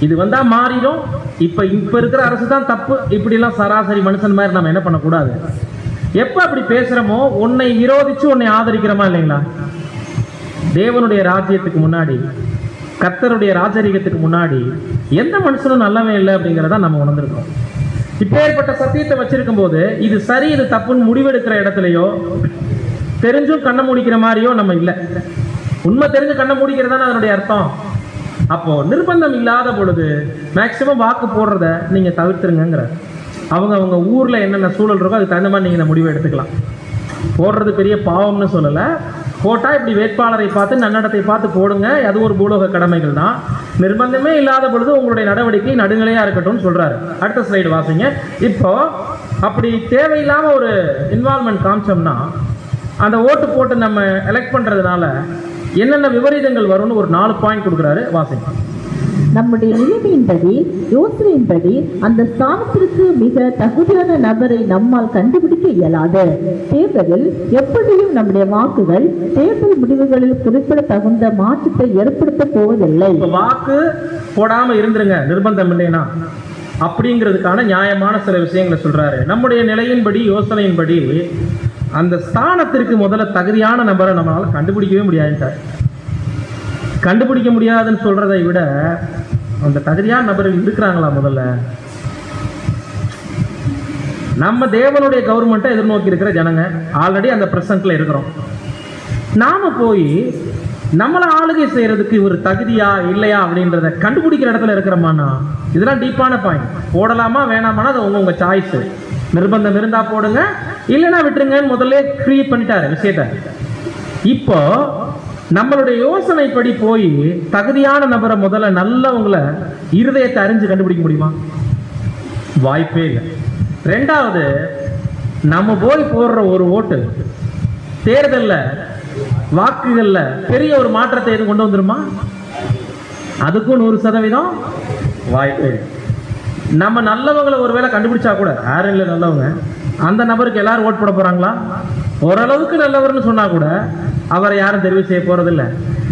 இது வந்தா மாறிடும். இப்ப இருக்கிற அரசு தான் தப்பு, இப்படி எல்லாம் சராசரி மனுஷன் மாதிரி நம்ம என்ன பண்ணக்கூடாது. எப்ப அப்படி பேசுறோமோ உன்னை விரோதிச்சு உன்னை ஆதரிக்கிறோமா இல்லைங்களா? தேவனுடைய ராஜ்யத்துக்கு முன்னாடி, கர்த்தருடைய ராஜரீகத்துக்கு முன்னாடி எந்த மனுஷனும் நல்லவே இல்லை அப்படிங்கிறத நம்ம உணர்ந்திருக்கோம். இப்பேற்பட்ட சத்தியத்தை வச்சிருக்கும் போது இது சரி இது தப்புன்னு முடிவெடுக்கிற இடத்துலையோ தெரிஞ்சும் கண்ணை மூடிக்கிற மாதிரியோ நம்ம இல்லை. உண்மை தெரிஞ்சு கண்ணை மூடிக்கிறதான அதனுடைய அர்த்தம். அப்போ நிர்பந்தம் இல்லாத பொழுது மேக்சிமம் வாக்கு போடுறத நீங்க தவிர்த்துருங்கிற. அவங்க ஊரில் என்னென்ன சூழல் இருக்கோ அதுக்கு தகுந்த மாதிரி நீங்கள் இந்த முடிவை எடுத்துக்கலாம். போடுறது பெரிய பாவம்னு சொல்லலை. போட்டால் இப்படி வேட்பாளரை பார்த்து நன்னடத்தை பார்த்து போடுங்க, அது ஒரு பூலோக கடமைகள் தான். நிர்பந்தமே இல்லாத பொழுது உங்களுடைய நடவடிக்கை நடுநிலையாக இருக்கட்டும்னு சொல்கிறாரு. அடுத்த ஸ்லைடு வாசிங்க. இப்போ அப்படி தேவையில்லாமல் ஒரு இன்வால்மெண்ட் காமிச்சோம்னா அந்த ஓட்டு போட்டு நம்ம எலெக்ட் பண்ணுறதுனால என்னென்ன விபரீதங்கள் வரும்னு ஒரு 4 பாயிண்ட் கொடுக்குறாரு, வாசிங்க. நம்முடைய நிலைமையின்படி, யோசனையின்படி அந்த ஸ்தானத்திற்கு மிக தகுதியான நபரை நம்மால் கண்டுபிடிக்க இயலாது. தேர்தலில் எப்படியும் நம்முடைய வாக்குகள் தேர்தல் முடிவுகளில் குறிப்பிடத்தகுந்த மாற்றத்தை ஏற்படுத்த போவதில்லை. வாக்கு போடாம இருந்துருங்க நிர்பந்தம் இல்லைனா அப்படிங்கிறதுக்கான நியாயமான சில விஷயங்களை சொல்றாரு. நம்முடைய நிலையின்படி, யோசனையின்படி அந்த ஸ்தானத்திற்கு முதல்ல தகுதியான நபரை நம்மளால கண்டுபிடிக்கவே முடியாது. கண்டுபிடிக்க முடியாதுன்னு சொல்றதை விட அந்த தகுதியான நபர்கள் இருக்கிறாங்களா? முதல்ல நம்ம தேவனுடைய கவர்மெண்ட்டை எதிர்நோக்கி இருக்கிற ஜனங்க ஆல்ரெடி அந்த பிரசன்ட்ல இருக்கிறோம். நாம போய் நம்மளை ஆளுகை செய்யறதுக்கு இவர் தகுதியா இல்லையா அப்படின்றத கண்டுபிடிக்கிற இடத்துல இருக்கிறோமானா, இதெல்லாம் டீப்பான பாயிண்ட். போடலாமா வேணாமானா அது உங்க சாய்ஸ். நிர்பந்தம் இருந்தா போடுங்க, இல்லைன்னா விட்டுருங்கன்னு முதல்ல ஃப்ரீ பண்ணிட்டாரு விஷயத்த. இப்போ நம்மளுடைய யோசனைப்படி போய் தகுதியான நபரை முதல்ல நல்லவங்களை இருதயத்தை அறிஞ்சு கண்டுபிடிக்க முடியுமா? வாய்ப்பே இல்லை. ரெண்டாவது, நம்ம போய் போடுற ஒரு ஓட்டு தேர்தலில் வாக்குகளில் பெரிய ஒரு மாற்றத்தை எதுவும் கொண்டு வந்துருமா? அதுக்கும் 100% வாய்ப்பே இல்லை. நம்ம நல்லவங்களை ஒருவேளை கண்டுபிடிச்சா கூட, யாரும் இல்லை நல்லவங்க, அந்த நபருக்கு எல்லாரும் ஓட் போட போறாங்களா? ஓரளவுக்கு நல்லவர்னு சொன்னா கூட அவரை யாரும் தெரிவு செய்ய போறதில்லை.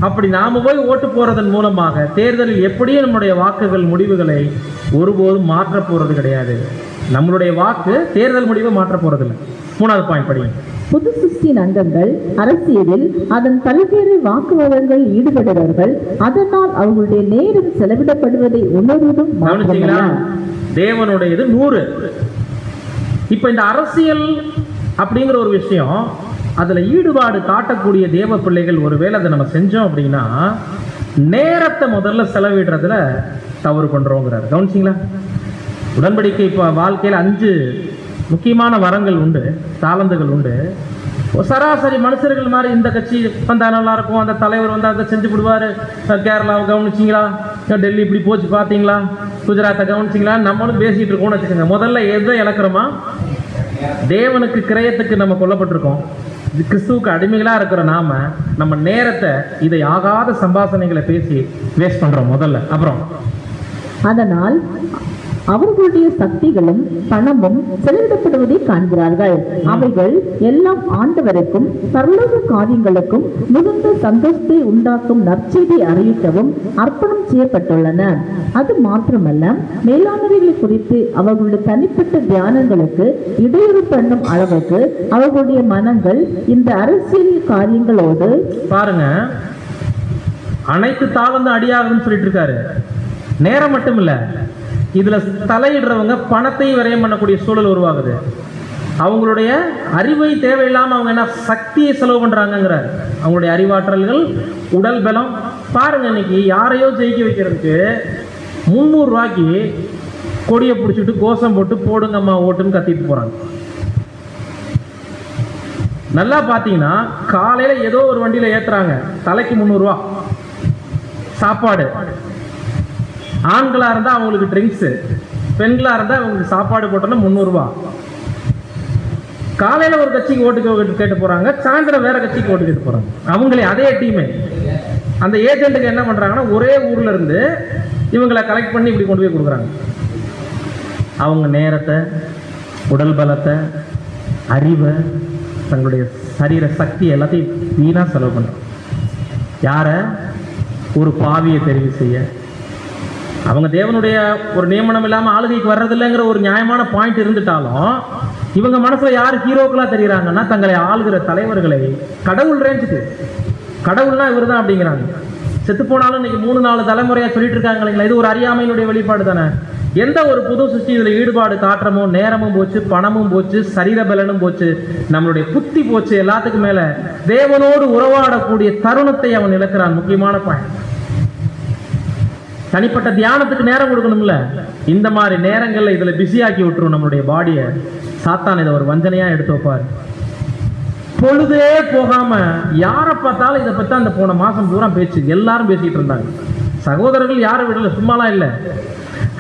அப்படி நாம போய் ஓட்டு போறதன் மூலமாக தேர்தலில் எப்படியும் நம்முடைய வாக்குகள் முடிவுகளை ஒருபோதும் மாற்ற போறது கிடையாது. நம்மளுடைய வாக்கு தேர்தல் முடிவை மாற்ற போறதில்லை. 3வது பாயிண்ட் படிங்க. புது சிருஷ்டியின் அங்கங்கள் அரசியலில் அதன் பல்வேறு வாக்குவாதங்கள் ஈடுபடுவார்கள். அதனால் அவர்களுடைய நேரம் செலவிடப்படுவதை உணர்வதும் தேவனுடையது 100. இப்ப இந்த அரசியல் அப்படிங்கிற ஒரு விஷயம், அதுல ஈடுபாடு காட்டக்கூடிய தேவ பிள்ளைகள் ஒருவேளை அதை நம்ம செஞ்சோம் அப்படின்னா நேரத்தை முதல்ல செலவிடுறதுல தவறு பண்றோங்கிறார். கவனிச்சிங்களா? உடன்படிக்கை இப்போ வாழ்க்கையில் 5 முக்கியமான வரங்கள் உண்டு, தாளந்துகள் உண்டு. சராசரி மனுஷர்கள் மாதிரி இந்த கட்சி வந்தா நல்லா இருக்கும், அந்த தலைவர் வந்து அதை செஞ்சு விடுவாரு, கேரளாவை கவனிச்சிங்களா, டெல்லி இப்படி போச்சு பார்த்தீங்களா, குஜராத்தை கவனிச்சிங்களா, நம்மளும் பேசிட்டு இருக்கோம்னு வச்சுக்கோங்க. முதல்ல எதை இழக்கிறோமா? தேவனுக்கு கிரயத்துக்கு நம்ம கொல்லப்பட்டிருக்கோம். கிறிஸ்துவுக்கு அடிமைகளா இருக்கிற நாம நம்ம நேரத்தை இதை ஆகாத சம்பாஷணைகளை பேசி வேஸ்ட் பண்றோம் முதல்ல. அப்புறம் அதனால் அவர்களுடைய சக்திகளும் பணமும் செலவிடப்படுவதை காண்கிறார்கள். அவைகள் எல்லாம் ஆண்டவருக்கும் பரலோக காரியங்களுக்கும் மிகுந்த சந்தோஷத்தை உண்டாக்கும் நற்செய்தி அறிவிக்கவும் அர்ப்பணம் செய்யப்பட்டுள்ளன. அது மாத்திரமல்ல, மேலானவைகளை குறித்து அவர்களுடைய தனிப்பட்ட தியானங்களுக்கு இடையூறு பண்ணும் அளவுக்கு அவர்களுடைய மனங்கள் இந்த அரசியல் காரியங்களோடு பாருங்க. அனைத்து தாளந்து அடியாகுன்னு சொல்லிட்டு இருக்காரு. நேரம் மட்டும் இல்ல, இதுல தலையிடுறவங்க பணத்தையும் விரயம் பண்ணக்கூடிய சூழல் உருவாகுது. அவங்களுடைய அறிவை தேவையில்லாம அவங்க என்ன சக்தியை செலவு பண்றாங்கிறார். அவங்களுடைய அறிவாற்றல்கள், உடல் பலம் பாருங்க. இன்னைக்கு யாரையோ ஜெயிக்க வைக்கிறதுக்கு 300 ரூபாய்க்கு கொடியை பிடிச்சிட்டு கோஷம் போட்டு போடுங்கம்மா ஓட்டுன்னு கத்திட்டு போறாங்க. நல்லா பாத்தீங்கன்னா காலையில ஏதோ ஒரு வண்டியில ஏத்துறாங்க, தலைக்கு 300 ரூபா சாப்பாடு. ஆண்களா இருந்தா அவங்களுக்கு ட்ரிங்க்ஸ், பெண்களா இருந்தா அவங்களுக்கு சாப்பாடு போட்டோம்னா 300 ரூபா. காலையில ஒரு கட்சிக்கு ஓட்டு கேட்டு போறாங்க, சாயந்தரம் வேற கட்சிக்கு ஓட்டு கேட்டு போறாங்க. அவங்களே அதே டீமே அந்த ஏஜென்ட்டுக்கு என்ன பண்றாங்கன்னா ஒரே ஊர்ல இருந்து இவங்களை கலெக்ட் பண்ணி இப்படி கொண்டு போய் கொடுக்குறாங்க. அவங்க நேரத்தை, உடல் பலத்தை, அறிவை, தங்களுடைய சரீர சக்தி எல்லாத்தையும் வீணா செலவு பண்றாங்க. யார? ஒரு பாவியை தெரிவு செய்ய. அவங்க தேவனுடைய ஒரு நியமனம் இல்லாமல் ஆளுகைக்கு வர்றதில்லைங்கிற ஒரு நியாயமான பாயிண்ட் இருந்துட்டாலும் இவங்க மனசுல யார் ஹீரோக்களா தெரியுறாங்கன்னா தங்களை ஆளுகிற தலைவர்களை கடவுள் ரேஞ்சுக்கு, கடவுள்னா இவர் தான் அப்படிங்கிறாங்க. செத்து போனாலும் இன்னைக்கு 3-4 தலைமுறையா சொல்லிட்டு இருக்காங்க இல்லைங்களா? இது ஒரு அறியாமையினுடைய வெளிப்பாடு தானே. எந்த ஒரு புது சிருஷ்டி இதுல ஈடுபாடு காட்டுறமோ நேரமும் போச்சு, பணமும் போச்சு, சரீர பலனும் போச்சு, நம்மளுடைய புத்தி போச்சு. எல்லாத்துக்கும் மேல தேவனோடு உறவாடக்கூடிய தருணத்தை அவன் இழக்கிறான். முக்கியமான பாயிண்ட். தனிப்பட்ட தியானத்துக்கு நேரம் கொடுக்கணும்ல. இந்த மாதிரி நேரங்கள்ல இதுல பிஸியாக்கி விட்டுரும் நம்மளுடைய பாடியை. சாத்தான் இதை ஒரு வஞ்சனையா எடுத்து வைப்பாரு. பொழுதே போகாம யாரை பார்த்தாலும் இதை பத்தி அந்த போன மாசம் பூரா பேச்சு, எல்லாரும் பேசிட்டு இருந்தாங்க. சகோதரர்கள் யாரும் விடல, சும்மாலாம் இல்லை.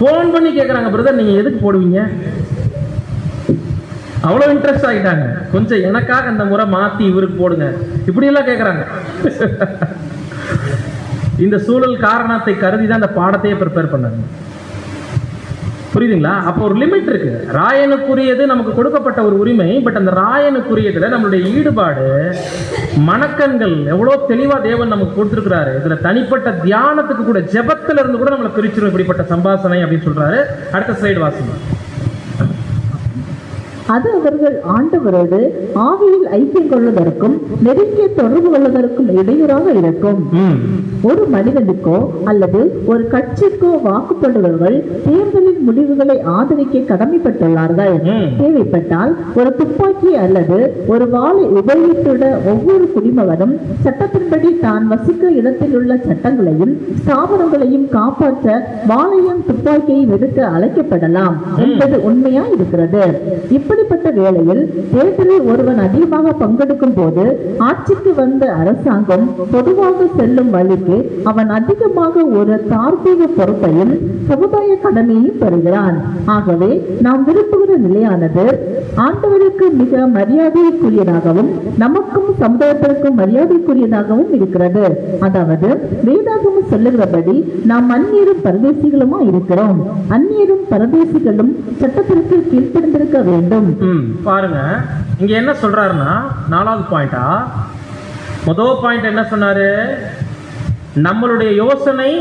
போன் பண்ணி கேட்கறாங்க, பிரதர் நீங்க எதுக்கு போடுவீங்க? அவ்வளவு இன்ட்ரெஸ்ட் ஆகிட்டாங்க. கொஞ்சம் எனக்காக இந்த முறை மாத்தி இவருக்கு போடுங்க, இப்படி எல்லாம் கேட்கறாங்க. இந்த சூழல் காரணத்தை கருதி தான் இந்த பாடத்தையே ப்ரிப்பேர் பண்ணாங்க. புரியுதுங்களா? அப்போ ஒரு லிமிட் இருக்கு. ராயனுக்குரியது நமக்கு கொடுக்கப்பட்ட ஒரு உரிமை. பட் அந்த ராயனுக்குரியதுல நம்மளுடைய ஈடுபாடு, மனக்கண்கள் எவ்வளவு தெளிவா தேவன் நமக்கு கொடுத்திருக்கிறாரு. இதுல தனிப்பட்ட தியானத்துக்கு கூட, ஜெபத்துல இருந்து கூட நம்மளை பிரிச்சிடும் இப்படிப்பட்ட சம்பாசனை அப்படின்னு சொல்றாரு. அடுத்த ஸ்லைடு வாசிங்க. அது அவர்கள் ஆண்டவரோடு ஆவியில் ஐக்கியம் கொள்வதற்கும் நெருங்கிய தொடர்பு கொள்வதற்கும் இடையூறாக இருக்கும். ஒரு மனிதனுக்கோ அல்லது ஒரு கட்சிக்கோ வாக்குப்படுபவர்கள் தேர்தலின் முடிவுகளை ஆதரிக்க கடமைப்பட்டுள்ளார்கள். தேவைப்பட்டால் ஒரு துப்பாக்கி அல்லது ஒரு வாளை உபயோகித்துள்ள ஒவ்வொரு குடிமகனும் சட்டத்தின்படி தான் வசிக்க இடத்தில் உள்ள சட்டங்களையும் ஸ்தாபனங்களையும் காப்பாற்ற வாளையும் துப்பாக்கியையும் எடுக்க அழைக்கப்படலாம் என்பது உண்மையா இருக்கிறது. இப்படிப்பட்ட வேளையில் தேர்தலில் ஒருவன் அதிகமாக பங்கெடுக்கும் போது ஆட்சிக்கு வந்த அரசாங்கம் பொதுவாக செல்லும் வழிக்கு அவன் அதிகமாக ஒரு தார்மீக பொறுப்பையும் சமுதாய கடமையையும் பெறுகிறான். ஆகவே நாம் விரும்புகிற நிலையானது ஆண்டவருக்கு மிக மரியாதைக்குரியதாகவும் நமக்கும் சமுதாயத்திற்கும் மரியாதைக்குரியதாகவும் இருக்கிறது. அதாவது வேதாகமம் சொல்லுகிறபடி நாம் அந்நியரும் பரதேசிகளுமா இருக்கிறோம். அந்நியரும் பரதேசிகளும் சட்டத்திற்கு கீழ்ப்படிந்திருக்க வேண்டும். பாருங்க, இங்க என்ன சொல்றாருன்னா, 4வது பாயிண்டா, முதல் பாயிண்ட் என்ன சொன்னாரு? நம்மளுடைய யோசனை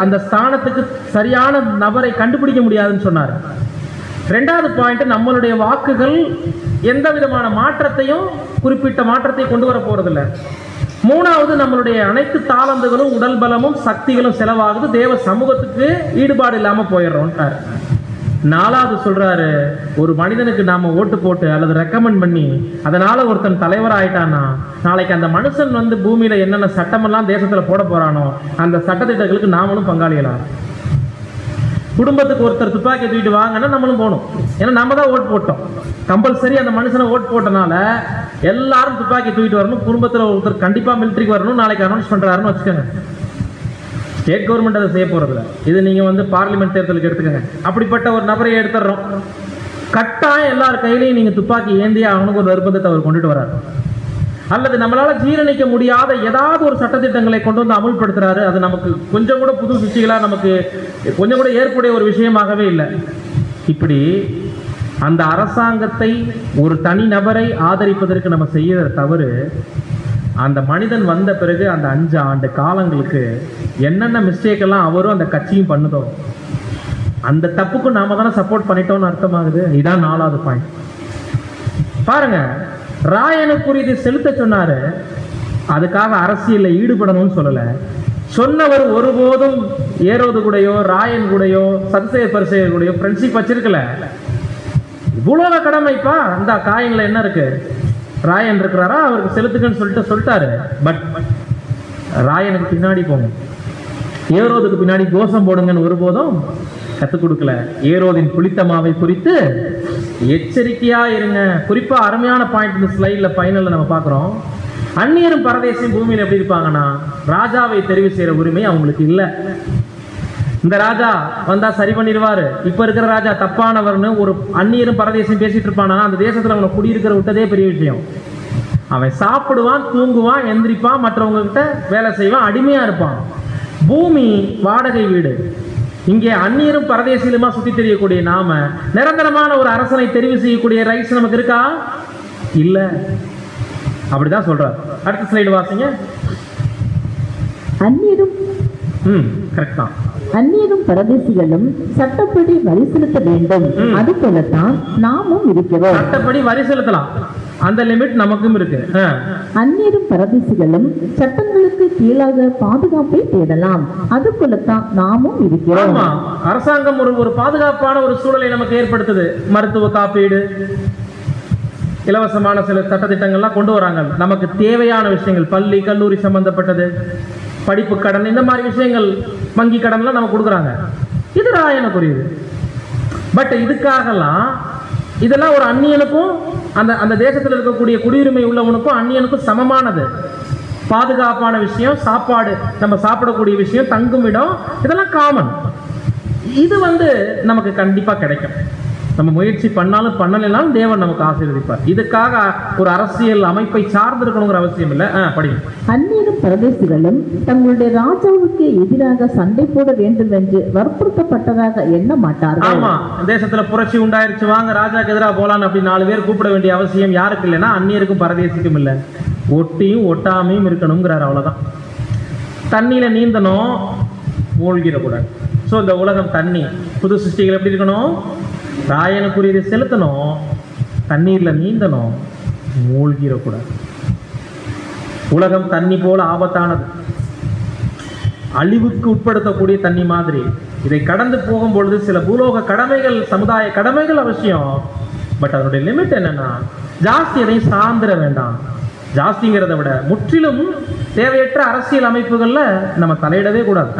அந்த ஸ்தானத்துக்கு சரியான நபரை கண்டுபிடிக்க முடியாதுன்னு சொன்னார். 2வது பாயிண்ட், நம்மளுடைய வாக்குகள் எந்த விதமான மாற்றத்தையும், குறிப்பிட்ட மாற்றத்தை கொண்டு வர போறதில்லை. 3வது, நம்மளுடைய அனைத்து தாளந்துகளும் உடல் பலமும் சக்திகளும் செலவாகுது, தேவ சமூகத்துக்கு ஈடுபாடு இல்லாம போயிடுறோம். 4வது சொல்றாரு, ஒரு மனிதனுக்கு நாம ஓட்டு போட்டு அல்லது ரெக்கமெண்ட் பண்ணி அதனால ஒருத்தன் தலைவர் ஆயிட்டானா, நாளைக்கு அந்த மனுஷன் பூமியில என்னென்ன சட்டமெல்லாம் தேசத்துல போட போறானோ அந்த சட்டத்திட்டங்களுக்கு நாமளும் பங்காளிகளா. குடும்பத்துக்கு ஒருத்தர் துப்பாக்கி தூக்கிட்டு வாங்கன்னா நம்மளும் போகணும். ஏன்னா நம்ம தான் ஓட்டு போட்டோம். கம்பல்சரி அந்த மனுஷனை ஓட்டு போட்டனால எல்லாரும் துப்பாக்கி தூக்கிட்டு வரணும். குடும்பத்துல ஒருத்தர் கண்டிப்பா மிலிட்டரிக்கு வரணும். நாளைக்கு அனௌன்ஸ் பண்றாருன்னு வச்சுக்கோங்க. ஸ்டேட் கவர்மெண்ட் அதை செய்ய போறதில்ல. இது நீங்க பார்லிமெண்ட் தேர்தலுக்கு எடுத்துக்கோங்க. அப்படிப்பட்ட ஒரு நபரை எடுத்துடுறோம். கட்டாயம் எல்லார் கையிலையும் நீங்க துப்பாக்கி ஏந்தியா அவனுக்கு ஒரு நிர்பந்தத்தை அவர் கொண்டுட்டு வர்றாரு. அல்லது நம்மளால ஜீரணிக்க முடியாத ஏதாவது ஒரு சட்டத்திட்டங்களை கொண்டு வந்து அமல்படுத்துறாரு. அது நமக்கு கொஞ்சம் கூட புது சுச்சிகளா, நமக்கு கொஞ்சம் கூட ஏற்புடைய ஒரு விஷயமாகவே இல்லை. இப்படி அந்த அரசாங்கத்தை, ஒரு தனி நபரை ஆதரிப்பதற்கு நம்ம செய்யற தவறு, அந்த மனிதன் வந்த பிறகு அந்த 5 ஆண்டு காலங்களுக்கு என்னென்ன மிஸ்டேக் எல்லாம் அவரும் அந்த கட்சியும் பண்ணுதோ அந்த தப்புக்கும் நாம தானே சப்போர்ட் பண்ணிட்டோம்னு அர்த்தமாகுது. இதான் 4வது பாயிண்ட். பாருங்க, ராயனுக்குரியது செலுத்த சொன்னாரு. அதுக்காக அரசியல்ல ஈடுபடணும்னு சொல்லல. சொன்னவர் ஒருபோதும் ஏரோது கூடயோ ராயன் கூடயோ சதுசேயர் பரிசேயர் கூடயோ ஃப்ரெண்ட்ஷிப் வச்சிருக்கல. இவ்வளவு கடமைப்பா, இந்த காயன்ல என்ன இருக்கு, ராயன் இருக்கிறாரா, அவருக்கு செலுத்துக்கன்னு சொல்லிட்டாரு. பட் ராயனுக்கு பின்னாடி போங்க, ஏரோதுக்கு பின்னாடி கோஷம் போடுங்கன்னு ஒருபோதும் கத்துக் கொடுக்கல. ஏரோதின் புளித்தமாவை குறித்து எச்சரிக்கையா இருங்க. குறிப்பா அருமையான பாயிண்ட் இந்த ஸ்லைட்ல ஃபைனல்ல நம்ம பார்க்கிறோம். அந்நியரும் பரதேசியும் பூமியில் எப்படி இருப்பாங்கன்னா, ராஜாவை தெரிவு செய்யற உரிமை அவங்களுக்கு இல்லை. இந்த ராஜா வந்தா சரி பண்ணிடுவாரு. இப்ப இருக்கிற ராஜா தப்பானவர்னு ஒரு அந்நியரும் பரதேசியும் பேசிட்டு இருப்பானா, அந்த தேசத்துல அவனை குடியிருக்கிற விட்டதே பெரிய விஷயம். அவன் சாப்பிடுவான், தூங்குவான், எந்திரிப்பான், மற்றவங்க கிட்ட வேலை செய்வான், அடிமையா இருப்பான். பூமி வாடகை வீடு. இங்கே அந்நியரும் பரதேசிலுமா சுத்தி தெரியக்கூடிய நாம நிரந்தரமான ஒரு அரசனை தெரிவு செய்யக்கூடிய ரைட்ஸ் நமக்கு இருக்கா? இல்ல. அப்படிதான் சொல்றார். அடுத்த ஸ்லைடு வாசிங்க. கரெக்ட் தான். அந்நியரும் பரதேசிகளும் சட்டப்படி வரி செலுத்த வேண்டும். அது போலத்தான் நாமும் இருக்கிறோம். சட்டப்படி வரி செலுத்தலாம், அந்த லிமிட் நமக்கும் இருக்கு. அந்நியரும் பரதேசிகளும் சட்டங்களுக்கு கீழாக பாதுகாப்பை தேடலாம். அது போலத்தான் நாமும் இருக்கிறோம். அரசாங்கம் ஒரு பாதுகாப்பான ஒரு சூழலை நமக்கு ஏற்படுத்துது. மருத்துவ காப்பீடு, இலவசமான சில சட்டத்திட்டங்கள்லாம் கொண்டு வராங்க. நமக்கு தேவையான விஷயங்கள், பள்ளி கல்லூரி சம்பந்தப்பட்டது, படிப்பு கடன், இந்த மாதிரி விஷயங்கள், வங்கி கடன்லாம் நம்ம கொடுக்குறாங்க. இது ராயனுக்குரியது. பட் இதுக்காகலாம் இதெல்லாம் ஒரு அந்நியனுக்கும் அந்த அந்த தேசத்தில் இருக்கக்கூடிய குடியுரிமை உள்ளவனுக்கும் அந்நியனுக்கும் சமமானது. பாதுகாப்பான விஷயம், சாப்பாடு, நம்ம சாப்பிடக்கூடிய விஷயம், தங்கும் இடம், இதெல்லாம் காமன். இது நமக்கு கண்டிப்பா கிடைக்கும். நம்ம முயற்சி பண்ணாலும் பண்ணலைனாலும் தேவன் நமக்கு ஆசீர்வதிப்பார். இதுக்காக ஒரு அரசியல் அமைப்பை சார்ந்திருக்கணுங்கிற அவசியம் இல்லை. படிங்க. அந்நியரும் பரதேசிகளும் தங்களுடைய ராஜாவுக்கு எதிராக சண்டை போட வேண்டும் என்று வற்புறுத்தப்பட்டதாக எண்ண மாட்டார்கள். ஆமா, தேசத்துல புரட்சி உண்டாயிருச்சு, வாங்க ராஜாக்கு எதிராக போலான்னு அப்படி 4 பேர் கூப்பிட வேண்டிய அவசியம் யாருக்கு இல்லைன்னா அந்நியருக்கும் பரதேசிக்கும் இல்லை. ஒட்டியும் ஒட்டாமையும் இருக்கணுங்கிறார், அவ்வளவுதான். தண்ணியில நீந்தணும், மூழ்கிடக்கூடாது. ஸோ இந்த உலகம் தண்ணி, புது சிருஷ்டிகள் எப்படி இருக்கணும்? ராயனுக்குரியதை செலுத்தணும், தண்ணீர்ல நீந்தணும், மூழ்கிடக்கூடாது. உலகம் தண்ணி போல ஆபத்தானது, அழிவுக்கு உட்படுத்தக்கூடிய தண்ணி மாதிரி. இதை கடந்து போகும் பொழுது சில பூலோக கடமைகள், சமுதாய கடமைகள் அவசியம். பட் அதனுடைய லிமிட் என்னன்னா, ஜாஸ்தி எதையும் சார்ந்திட வேண்டாம். ஜாஸ்திங்கிறத விட முற்றிலும் தேவையற்ற அரசியல் அமைப்புகள்ல நம்ம தலையிடவே கூடாது.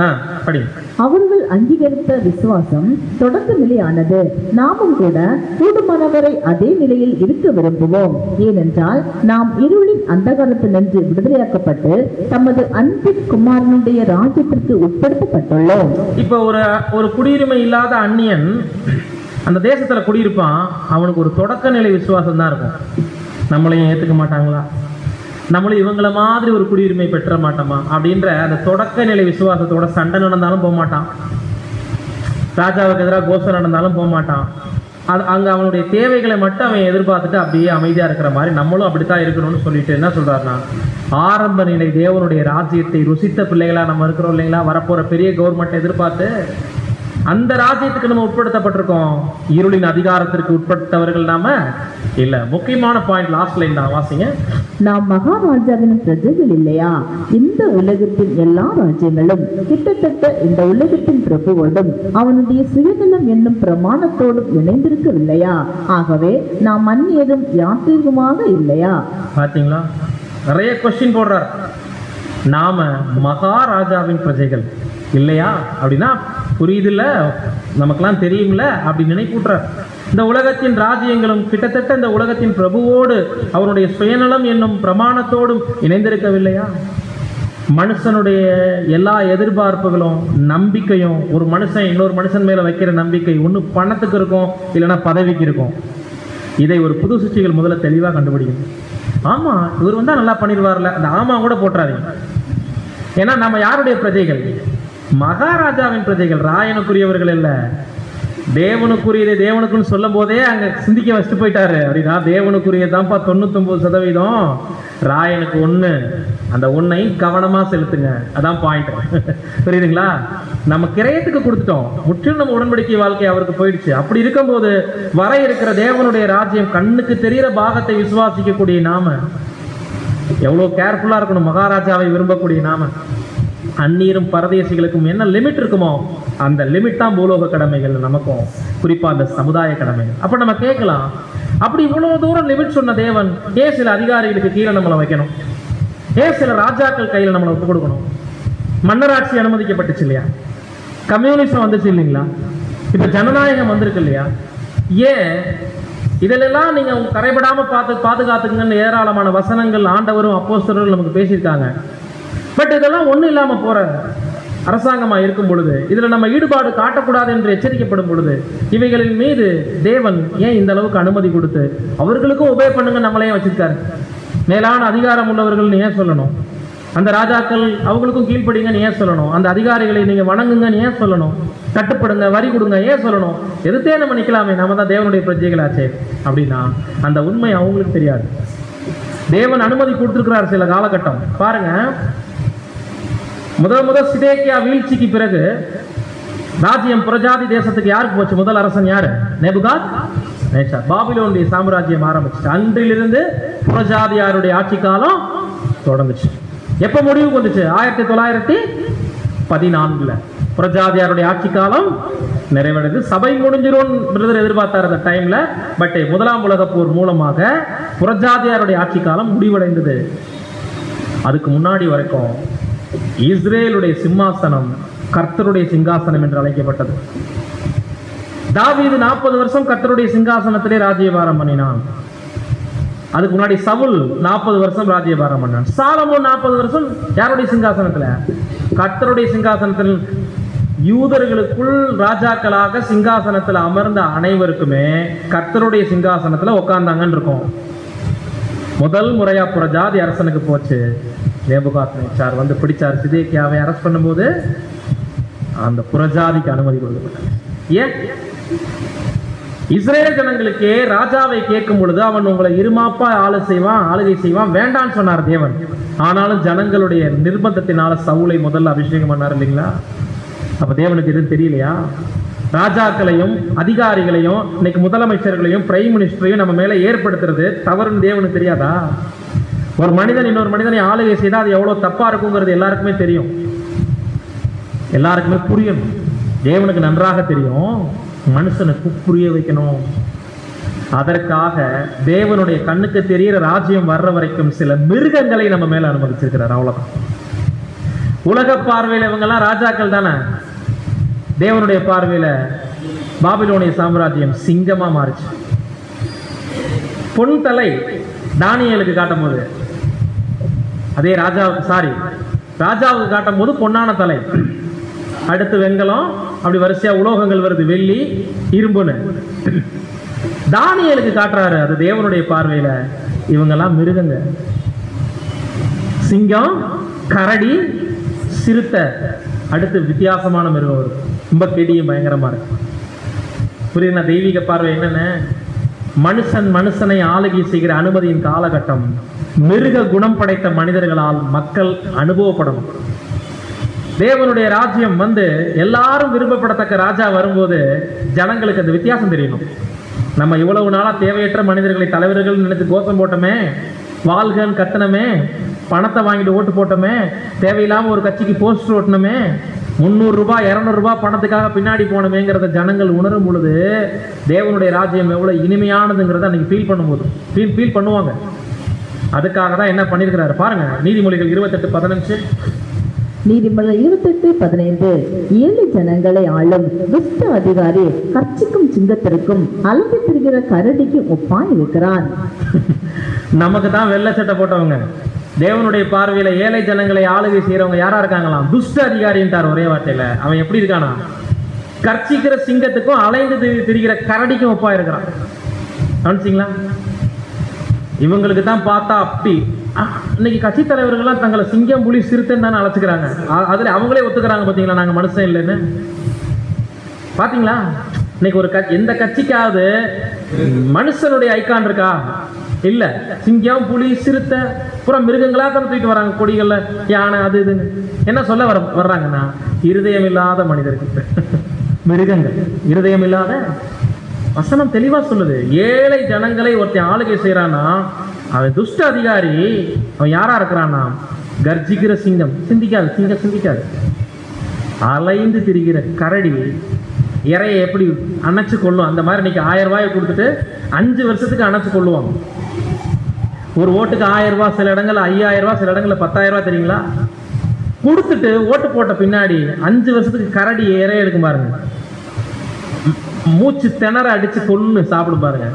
அவர்கள் அங்கீகரித்த விசுவாசம் தொடக்க நிலையானது. நாமும் கூட கூடுமானவரை அதே நிலையில் இருக்க விரும்புவோம். ஏனென்றால் நாம் இருளின் அந்தகாரத்தினின்று விடுதலையாக்கப்பட்டு தமது அன்பின் குமாரனுடைய ராஜ்யத்திற்கு உட்படுத்தப்பட்டுள்ளோம். இப்ப ஒரு குடியுரிமை இல்லாத அந்நியன் அந்த தேசத்துல குடியிருப்பான். அவனுக்கு ஒரு தொடக்க நிலை விசுவாசம் தான் இருக்கும். நம்மளையும் ஏத்துக்க மாட்டாங்களா, நம்மளும் இவங்கள மாதிரி ஒரு குடியுரிமை பெற்ற மாட்டோமா அப்படின்ற அந்த தொடக்க நிலை விசுவாசத்தோட சண்டை நடந்தாலும் போக மாட்டான். ராஜாவுக்கு எதிராக கோஷம் நடந்தாலும் போக மாட்டான். அங்க அவனுடைய தேவைகளை மட்டும் அவன் எதிர்பார்த்துட்டு அப்படியே அமைதியா இருக்கிற மாதிரி நம்மளும் அப்படித்தான் இருக்கணும்னு சொல்லிட்டு என்ன சொல்றாருன்னா, ஆரம்ப நிலை தேவனுடைய ராஜ்யத்தை ருசித்த பிள்ளைகளா நம்ம இருக்கிறோம் இல்லைங்களா? வரப்போற பெரிய கவர்மெண்ட் எதிர்பார்த்து அந்த ராஜ்யத்துக்கு நம்ம உட்படுத்தப்பட்டிருக்கோம். இருளின் அதிகாரத்திற்கு உட்படுத்தவர்கள் நாம இல்ல. முக்கியமான பாயிண்ட் லாஸ்ட் லைன் தான், வாசிங்க. நாம் மகாராஜாவின் பிரஜைகள் இல்லையா? இந்த உலகத்தின் எல்லா ராஜ்யங்களும் கிட்டத்தட்ட இந்த உலகத்தின் பிரபுவோடும் அவனுடைய சுயநலம் என்னும் பிரமாணத்தோடும் இணைந்திருக்கவில்லையா? ஆகவே நாம் அந்நியரும் யாத்திரிகமாக இல்லையா? பாத்தீங்களா, நிறைய கொஸ்டின் போடுறார். நாம மகாராஜாவின் பிரஜைகள் இல்லையா அப்படின்னா புரியுதுல்ல, நமக்கெல்லாம் தெரியும்ல அப்படி நினைப்பூட்டுறார். இந்த உலகத்தின் ராஜ்யங்களும் கிட்டத்தட்ட இந்த உலகத்தின் பிரபுவோடு அவருடைய சுயநலம் என்னும் பிரமாணத்தோடும் இணைந்திருக்கவில்லையா? மனுஷனுடைய எல்லா எதிர்பார்ப்புகளும் நம்பிக்கையும், ஒரு மனுஷன் இன்னொரு மனுஷன் மேல வைக்கிற நம்பிக்கை ஒன்று பணத்துக்கு இருக்கும், இல்லைன்னா பதவிக்கு இருக்கும். இதை ஒரு புது சிருஷ்டிகள் முதல்ல தெளிவாக கண்டுபிடிக்கணும். ஆமா, இவர் வந்தா நல்லா பண்ணிடுவார்ல, அந்த ஆமா கூட போட்டுறாதீங்க. ஏன்னா நம்ம யாருடைய பிரஜைகள்? மகாராஜாவின் பிரஜைகள், ராயனுக்குரியவர்கள் இல்ல. தேவனுக்குரியதை தேவனுக்குன்னு சொல்லும் போதே அங்க சிந்திக்க வச்சுட்டு போயிட்டாரு. அப்படின்னா தேவனுக்குரியதான்ப்பா 99%, ராயனுக்கு 1. அந்த 1ஐ கவனமா செலுத்துங்க, அதான் பாயிண்ட். புரியுதுங்களா? நம்ம கிரயத்துக்கு கொடுத்துட்டோம், முற்றிலும் நம்ம உடன்படிக்கை வாழ்க்கை அவருக்கு போயிடுச்சு. அப்படி இருக்கும்போது வர இருக்கிற தேவனுடைய ராஜ்யம் கண்ணுக்கு தெரிகிற பாகத்தை விசுவாசிக்கக்கூடிய நாம எவ்வளவு கேர்ஃபுல்லா இருக்கணும். மகாராஜாவை விரும்பக்கூடிய நாம அந்நீரும் பரதேசிகளுக்கும் என்ன லிமிட் இருக்குமோ அந்த லிமிட் தான் பூலோக கடமைகள், நமக்கும் குறிப்பா அந்த சமுதாய கடமைகள். அப்ப நம்ம கேட்கலாம், அப்படி இவ்வளவு தூரம் லிமிட் சொன்ன தேவன் ஏன் சில அதிகாரிகளுக்கு கீழே நம்மளை வைக்கணும்? ஏன் சில ராஜாக்கள் கையில் நம்மளை ஒப்பு கொடுக்கணும்? மன்னராட்சி அனுமதிக்கப்பட்டுச்சு இல்லையா? கம்யூனிசம் வந்துச்சு இல்லைங்களா? இப்ப ஜனநாயகம் வந்திருக்கு இல்லையா? ஏன் இதிலெல்லாம் நீங்க கரைபடாம பாதுகாத்துக்குங்கன்னு ஏராளமான வசனங்கள் ஆண்டவரும் அப்போஸ்தலரும் நமக்கு பேசியிருக்காங்க. பட் இதெல்லாம் ஒன்றும் இல்லாமல் போற அரசாங்கமாக இருக்கும் பொழுது, இதில் நம்ம ஈடுபாடு காட்டக்கூடாது என்று எச்சரிக்கப்படும் பொழுது, இவைகளின் மீது தேவன் ஏன் இந்த அளவுக்கு அனுமதி கொடுத்து அவர்களுக்கும் உபயோக பண்ணுங்க நம்மளையே வச்சிருக்காரு? மேலான அதிகாரம் உள்ளவர்கள்னு ஏன் சொல்லணும்? அந்த ராஜாக்கள் அவங்களுக்கும் கீழ்ப்படிங்கன்னு ஏன் சொல்லணும்? அந்த அதிகாரிகளை நீங்கள் வணங்குங்கன்னு ஏன் சொல்லணும்? கட்டுப்படுங்க, வரி கொடுங்க ஏன் சொல்லணும்? எதுத்தே நம்ம நிற்கலாமே, நம்ம தான் தேவனுடைய பிரஜைகளாச்சே. அப்படின்னா அந்த உண்மை அவங்களுக்கு தெரியாது. தேவன் அனுமதி கொடுத்துருக்கிறார் சில காலகட்டம். பாருங்க, முதல் சிதேக்கியா வீழ்ச்சிக்கு பிறகு ராஜ்யம் புரஜாதி தேசத்துக்கு யாருக்கு போச்சு? முதல் அரசன் யாரு? நேபுகாத்நேச்சார். பாபிலோனுடைய சாம்ராஜ்யம் ஆரம்பிச்சு. அன்றிலிருந்து புரஜாதியாருடைய ஆட்சி காலம் தொடங்குச்சு. எப்ப முடிவுக்கு வந்துச்சு? 1914 புரஜாதியாருடைய ஆட்சி காலம் நிறைவடைந்து சபை முடிஞ்சிரும் பிரதர் எதிர்பார்த்தார் அந்த டைம்ல. பட் முதலாம் உலக போர் மூலமாக புரஜாதியாருடைய ஆட்சி காலம் முடிவடைந்தது. அதுக்கு முன்னாடி வரைக்கும் இஸ்ரேலுடைய சிம்மாசனம் கர்த்தருடைய சிங்காசனம் என்று அழைக்கப்பட்டது. தாவீது 40 வருஷம் கர்த்தருடைய சிங்காசனத்திலே ராஜ்யபாரம் பண்ணினான். அதுக்கு முன்னாடி சவுல் 40 வருஷம் ராஜ்யபாரம் பண்ணான். சாலமோன் 40 வருஷம் யாருடைய சிங்காசனத்துல? கர்த்தருடைய சிங்காசனத்தில். யூதர்களுக்குள் ராஜாக்களாக சிங்காசனத்துல அமர்ந்த அனைவருக்குமே கர்த்தருடைய சிங்காசனத்துல உட்கார்ந்தாங்கன்னு இருக்கும். முதல் முறையா புறஜாதி அரசனுக்கு போச்சு. நேபுகாத்நேச்சார் வந்து பிடிச்சார் சிதேக்கியாவை அரெஸ்ட் பண்ணும்போது அந்த புறஜாதிக்கு அனுமதி கொடுக்கப்பட்டது. ஏன்? இஸ்ரேல் ஜனங்களுக்கே ராஜாவை கேட்கும் பொழுது அவன் உங்களை இருமாப்பா ஆளுகை செய்வான் வேண்டான்னு சொன்னார் தேவன். ஆனாலும் ஜனங்களுடைய நிர்பந்தத்தினால சவுலை முதல்ல அபிஷேகம் பண்ணார் இல்லைங்களா? அப்ப தேவனுக்கு எதுவும் தெரியலையா? ராஜாக்களையும் அதிகாரிகளையும் இன்னைக்கு முதலமைச்சர்களையும் பிரைம் மினிஸ்டரையும் நம்ம மேல ஏற்படுத்துறது தவறுன்னு தேவனுக்கு தெரியாதா? ஒரு மனிதன் இன்னொரு மனிதனை ஆளுகை செய்தால் அது எவ்வளவு தப்பா இருக்குங்கிறது எல்லாருக்குமே தெரியும், எல்லாருக்குமே புரியணும். தேவனுக்கு நன்றாக தெரியும், மனுஷனுக்கு புரிய வைக்கணும். அதற்காக தேவனுடைய கண்ணுக்கு தெரிகிற ராஜ்யம் வர்ற வரைக்கும் சில மிருகங்களை நம்ம மேல அனுமதிச்சிருக்கிறார். அவ்வளவுதான். உலக பார்வையில் இவங்கெல்லாம் ராஜாக்கள் தானே. தேவனுடைய பார்வையில பாபிலோனிய சாம்ராஜ்யம் சிங்கமா மாறிச்சு. பொன் தலை தானியேலுக்கு காட்டும் போது அதே ராஜாவுக்கு காட்டும் போது பொன்னான தலை, அடுத்து வெண்கலம், அப்படி வரிசையா உலோகங்கள் வருது, வெள்ளி, இரும்புன்னு. தானியேலுக்கு காட்டுறாரு, அது தேவனுடைய பார்வையில இவங்கெல்லாம் மிருகங்க. சிங்கம், கரடி, சிறுத்தை, அடுத்து வித்தியாசமான மிருகம் வரும். ரொம்ப கெடியும் பயங்கரமா இருக்கு. புரியுதுன்னா? தெய்வீக பார்வை என்னென்ன? மனுஷனை ஆளுகை செய்கிற அனுமதியின் காலகட்டம் மிருக குணம் படைத்த மனிதர்களால் மக்கள் அனுபவப்படணும். தேவனுடைய ராஜ்யம் வந்து எல்லாரும் விரும்பப்படத்தக்க ராஜா வரும்போது ஜனங்களுக்கு அந்த வித்தியாசம் தெரியணும். நம்ம இவ்வளவு நாளா தேவையற்ற மனிதர்களை தலைவர்கள் நினைத்து கோஷம் போட்டோமே, வாழ்கன்னு கத்தனமே, பணத்தை வாங்கிட்டு ஓட்டு போட்டோமே, தேவையில்லாம ஒரு கட்சிக்கு போஸ்டர் ஓட்டணுமே, 300 ரூபாய் 200 ரூபாய் பணத்துக்காக பின்னாடி போனமேங்கிறத ஜனங்கள் உணரும் பொழுது தேவனுடைய ராஜ்யம் எவ்வளவு இனிமையானதுங்கிறத அன்னைக்கு ஃபீல் பண்ணுவாங்க. அதுக்காக தான் என்ன பண்ணியிருக்கிறாரு பாருங்க. நீதிமொழிகள் 28:15. நீதிமொழிகள் 28:15. 7 ஜனங்களை ஆளும் துஷ்ட அதிகாரி கர்ச்சிக்கும் சிங்கத்திற்கும் அலம்பி திரிகிற கரடிக்கும் ஒப்பாய் இருக்கிறான். நமக்கு தான் வெள்ளை சட்டை போட்டவங்க. தேவனுடைய பார்வையில ஏழை ஜனங்களை ஆளுகை செய்யறவங்க யாரா இருக்காங்களாம்? துஷ்ட அதிகாரின்ட்டார் ஒரே வார்த்தையில. அவன் எப்படி இருக்கானா? கர்ச்சிக்கிற சிங்கத்துக்கும் அலைந்து திரிகிற கரடிக்கும் ஒப்பா இருக்கிறான். கவனிச்சிங்களா? இவங்களுக்கு தான் பார்த்தா அப்படி. இன்னைக்கு கட்சி தலைவர்கள்லாம் தங்களை சிங்கம், புலி, சிறுத்தைன்னு தானே அழைச்சிக்கிறாங்க. அதுல அவங்களே ஒத்துக்கிறாங்க. பாத்தீங்களா? நாங்க மனுஷன் இல்லைன்னு. பாத்தீங்களா? இன்னைக்கு எந்த கட்சிக்காவது மனுஷனுடைய ஐக்கான் இருக்கா? இல்ல. சிங்கம், புலி, சிறுத்தை புறம் மிருகங்களா தான் தூக்கிட்டு வராங்க. கொடிகள்ல யானை, அது இதுன்னு. என்ன சொல்ல வர்றாங்கன்னா, இருதயம் இல்லாத மனிதருக்கு மிருகங்கள். இருதயம் இல்லாத. வசனம் தெளிவா சொல்லுது. ஏழை ஜனங்களை ஒருத்தன் ஆளுகை செய்யறானா அவன் துஷ்ட அதிகாரி. அவன் யாரா இருக்கிறான்னா கர்ஜிக்கிற சிங்கம். சிந்திக்காது. அலைந்து திரிகிற கரடி இறையை எப்படி அணைச்சு கொள்ளும், அந்த மாதிரி இன்னைக்கு 1000 ரூபாயை கொடுத்துட்டு 5 வருஷத்துக்கு அணைச்சு கொள்ளுவாங்க. ஒரு ஓட்டுக்கு 1000 ரூபாய், சில இடங்கள்ல 5000 ரூபாய், சில இடங்கள்ல 10,000 ரூபாய் தெரியுங்களா? கொடுத்துட்டு ஓட்டு போட்ட பின்னாடி 5 வருஷத்துக்கு கரடி இறைய எடுக்கும் பாருங்க. மூச்சு திணற அடிச்சு கொன்னு சாப்பிடும் பாருங்க.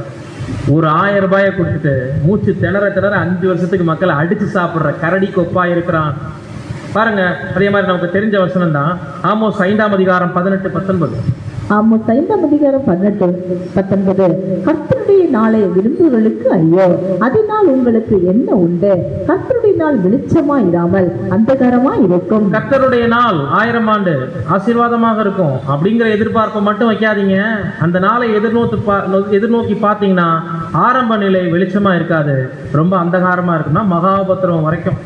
ஒரு 1000 ரூபாயை கொடுத்துட்டு மூச்சு திணற 5 வருஷத்துக்கு மக்களை அடிச்சு சாப்பிடுற கரடிக்கு ஒப்பா இருக்கிறான் பாருங்க. அதே மாதிரி நமக்கு தெரிஞ்ச வசனம் தான் ஆமோஸ் 5:18-19. ஆமோஸ் 5:18-19. கர்த்தருடைய நாளை விரும்புகளுக்கு ஐயோ, அதனால் உங்களுக்கு என்ன உண்டு? கர்த்தருடைய நாள் வெளிச்சமா இராமல் அந்தகாரமா இருக்கும். கர்த்தருடைய நாள் 1000 ஆண்டு ஆசீர்வாதமாக இருக்கும் அப்படிங்கிற எதிர்பார்ப்பை மட்டும் வைக்காதீங்க. அந்த நாளை எதிர்நோக்கி பார்த்தீங்கன்னா ஆரம்ப நிலை வெளிச்சமா இருக்காது, ரொம்ப அந்தகாரமா இருக்குன்னா மகாபத்திரம் வரைக்கும்.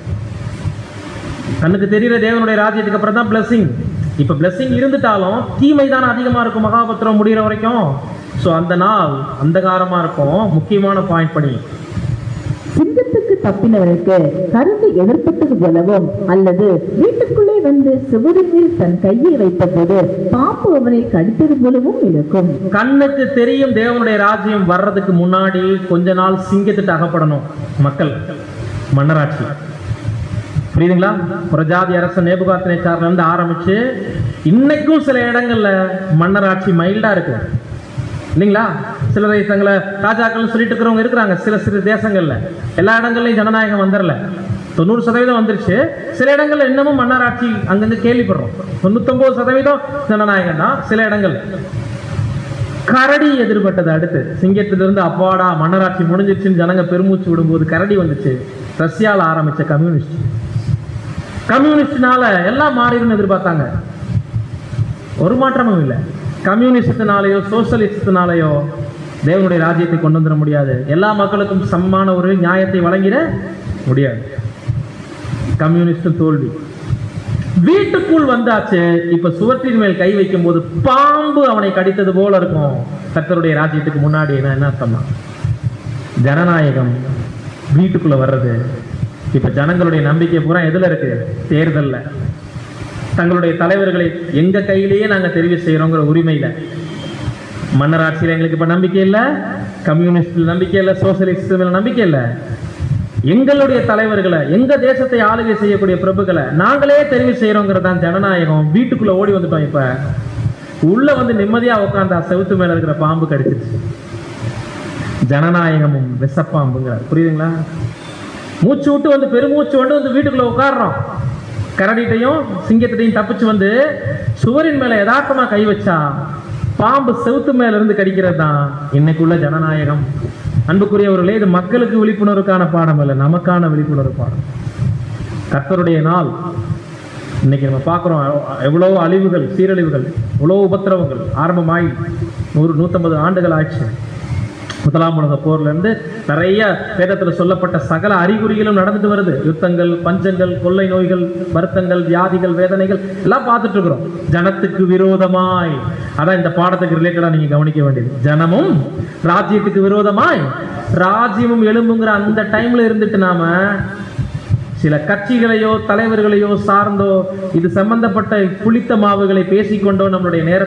கண்ணுக்கு தெரிகிற தேவனுடைய ராஜ்யத்துக்கு அப்புறம் தான் பிளஸிங். இப்ப பிளஸிங் இருந்துட்டாலும் தீமை தான் அதிகமா இருக்கும் மகாபத்திரம் முடிகிற வரைக்கும். ஸோ அந்த நாள் அந்தகாரமா இருக்கும். முக்கியமான பாயிண்ட் படி, சிங்கத்துக்கு தப்பினவனுக்கு கரும்பு எதிர்ப்பட்டது போலவும், அல்லது வீட்டுக்குள்ளே வந்து சுவரின் மேல் தன் கையை வைத்த போது பாம்பு அவனை கடித்தது போலவும் இருக்கும். கண்ணுக்கு தெரியும் தேவனுடைய ராஜ்யம் வர்றதுக்கு முன்னாடி கொஞ்ச நாள் சிங்கத்திட்டு அகப்படணும் மக்கள். மன்னராட்சி புரியுதுங்களா? புறஜாதி அரசன் நேபுகாத்நேச்சார்ல இருந்து ஆரம்பிச்சு இன்னைக்கும் சில இடங்கள்ல மன்னராட்சி மைல்டா இருக்கு இல்லைங்களா? சிலரை தங்களை ராஜாக்கள் சொல்லிட்டு இருக்கிறவங்க இருக்கிறாங்க சில தேசங்கள்ல. எல்லா இடங்கள்லயும் ஜனநாயகம் வந்துடல, 90% வந்துருச்சு. சில இடங்கள்ல இன்னமும் மன்னராட்சி அங்கிருந்து கேள்விப்படுறோம். 99% ஜனநாயகம் தான். சில இடங்கள் கரடி எதிர்பட்டது. அடுத்து சிங்கத்திலிருந்து அப்பாடா மன்னராட்சி முடிஞ்சிருச்சுன்னு ஜனங்க பெருமூச்சு விடும்போது கரடி வந்துச்சு. ரஷ்யால ஆரம்பிச்ச கம்யூனிஸ்ட்னால எல்லாம் மாறிடும்னு எதிர்பார்த்தாங்க. ஒரு மாற்றமும் இல்லை. கம்யூனிஸ்டினாலேயோ சோசியலிஸ்டினாலேயோ தேவனுடைய ராஜ்யத்தை கொண்டு வந்துட முடியாது. எல்லா மக்களுக்கும் சமமான ஒரு நியாயத்தை வழங்கிட முடியாது. கம்யூனிஸ்ட் தோல்வி. வீட்டுக்குள் வந்தாச்சு. இப்ப சுவற்றின் மேல் கை வைக்கும் போது பாம்பு அவனை கடித்தது போல இருக்கும். கர்த்தருடைய ராஜ்யத்துக்கு முன்னாடி என்ன அர்த்தம்னா ஜனநாயகம் வீட்டுக்குள்ள வர்றது. இப்ப ஜனங்களுடைய நம்பிக்கை பூரா எதுல இருக்கு? தேர்தல்ல. தங்களுடைய தலைவர்களை எங்க கையிலேயே நாங்க தெரிவு செய்யறோங்கிற உரிமையில. மன்னராட்சியில எங்களுக்கு இப்ப நம்பிக்கை இல்லை, கம்யூனிஸ்ட் நம்பிக்கை இல்லை, சோசியலிஸ்ட் நம்பிக்கை இல்லை. எங்களுடைய தலைவர்களை, எங்க தேசத்தை ஆளுகை செய்யக்கூடிய பிரபுக்களை நாங்களே தெரிவு செய்யறோங்கிறதான் ஜனநாயகம். வீட்டுக்குள்ள ஓடி வந்துட்டோம். இப்ப உள்ள வந்து நிம்மதியா உட்கார்ந்தா செவுத்து மேல இருக்கிற பாம்பு கடிச்சிருச்சு. ஜனநாயகமும் விஷப்பாம்புங்க. புரியுதுங்களா? மூச்சு விட்டு வந்து பெருமூச்சு வந்து வீட்டுக்குள்ள உட்கார்றோம். கரடிட்டையும் சிங்கத்திட்டையும் தப்பிச்சு வந்து சுவரின் மேல யதார்த்தமா கை வச்சா பாம்பு செவுத்து மேல இருந்து கடிக்கிறது தான் இன்னைக்குள்ள ஜனநாயகம். அன்புக்குரியவர்களே, இது மக்களுக்கு விழிப்புணர்வுக்கான பாடம் இல்லை, நமக்கான விழிப்புணர்வு பாடம். கர்த்தருடைய நாள் இன்னைக்கு நம்ம பார்க்கிறோம். எவ்வளவு அழிவுகள், சீரழிவுகள், எவ்வளவு உபத்திரவங்கள் ஆரம்பமாயி 100-150 ஆண்டுகள் ஆயிடுச்சு. முதலாம் உலக போர்ல இருந்து நிறைய வேதத்துல சொல்லப்பட்ட சகல அறிகுறிகளும் நடந்துட்டு வருது. யுத்தங்கள், பஞ்சங்கள், கொள்ளை நோய்கள், வருத்தங்கள், வியாதிகள், வேதனைகள் எல்லாம் பார்த்துட்டு இருக்கிறோம். ஜனத்துக்கு விரோதமாய், அதான் இந்த பாடத்துக்கு ரிலேட்டடா நீங்க கவனிக்க வேண்டியது. ஜனமும் ராஜ்யத்துக்கு விரோதமாய் ராஜ்யமும் எழும்புங்கிற அந்த டைம்ல இருந்துட்டு நாம சில கட்சிகளையோ தலைவர்களையோ சார்ந்தோ இது சம்பந்தப்பட்ட புளித்த மாவுகளை பேசிக்கொண்டோ நம்மளுடைய நேரத்தை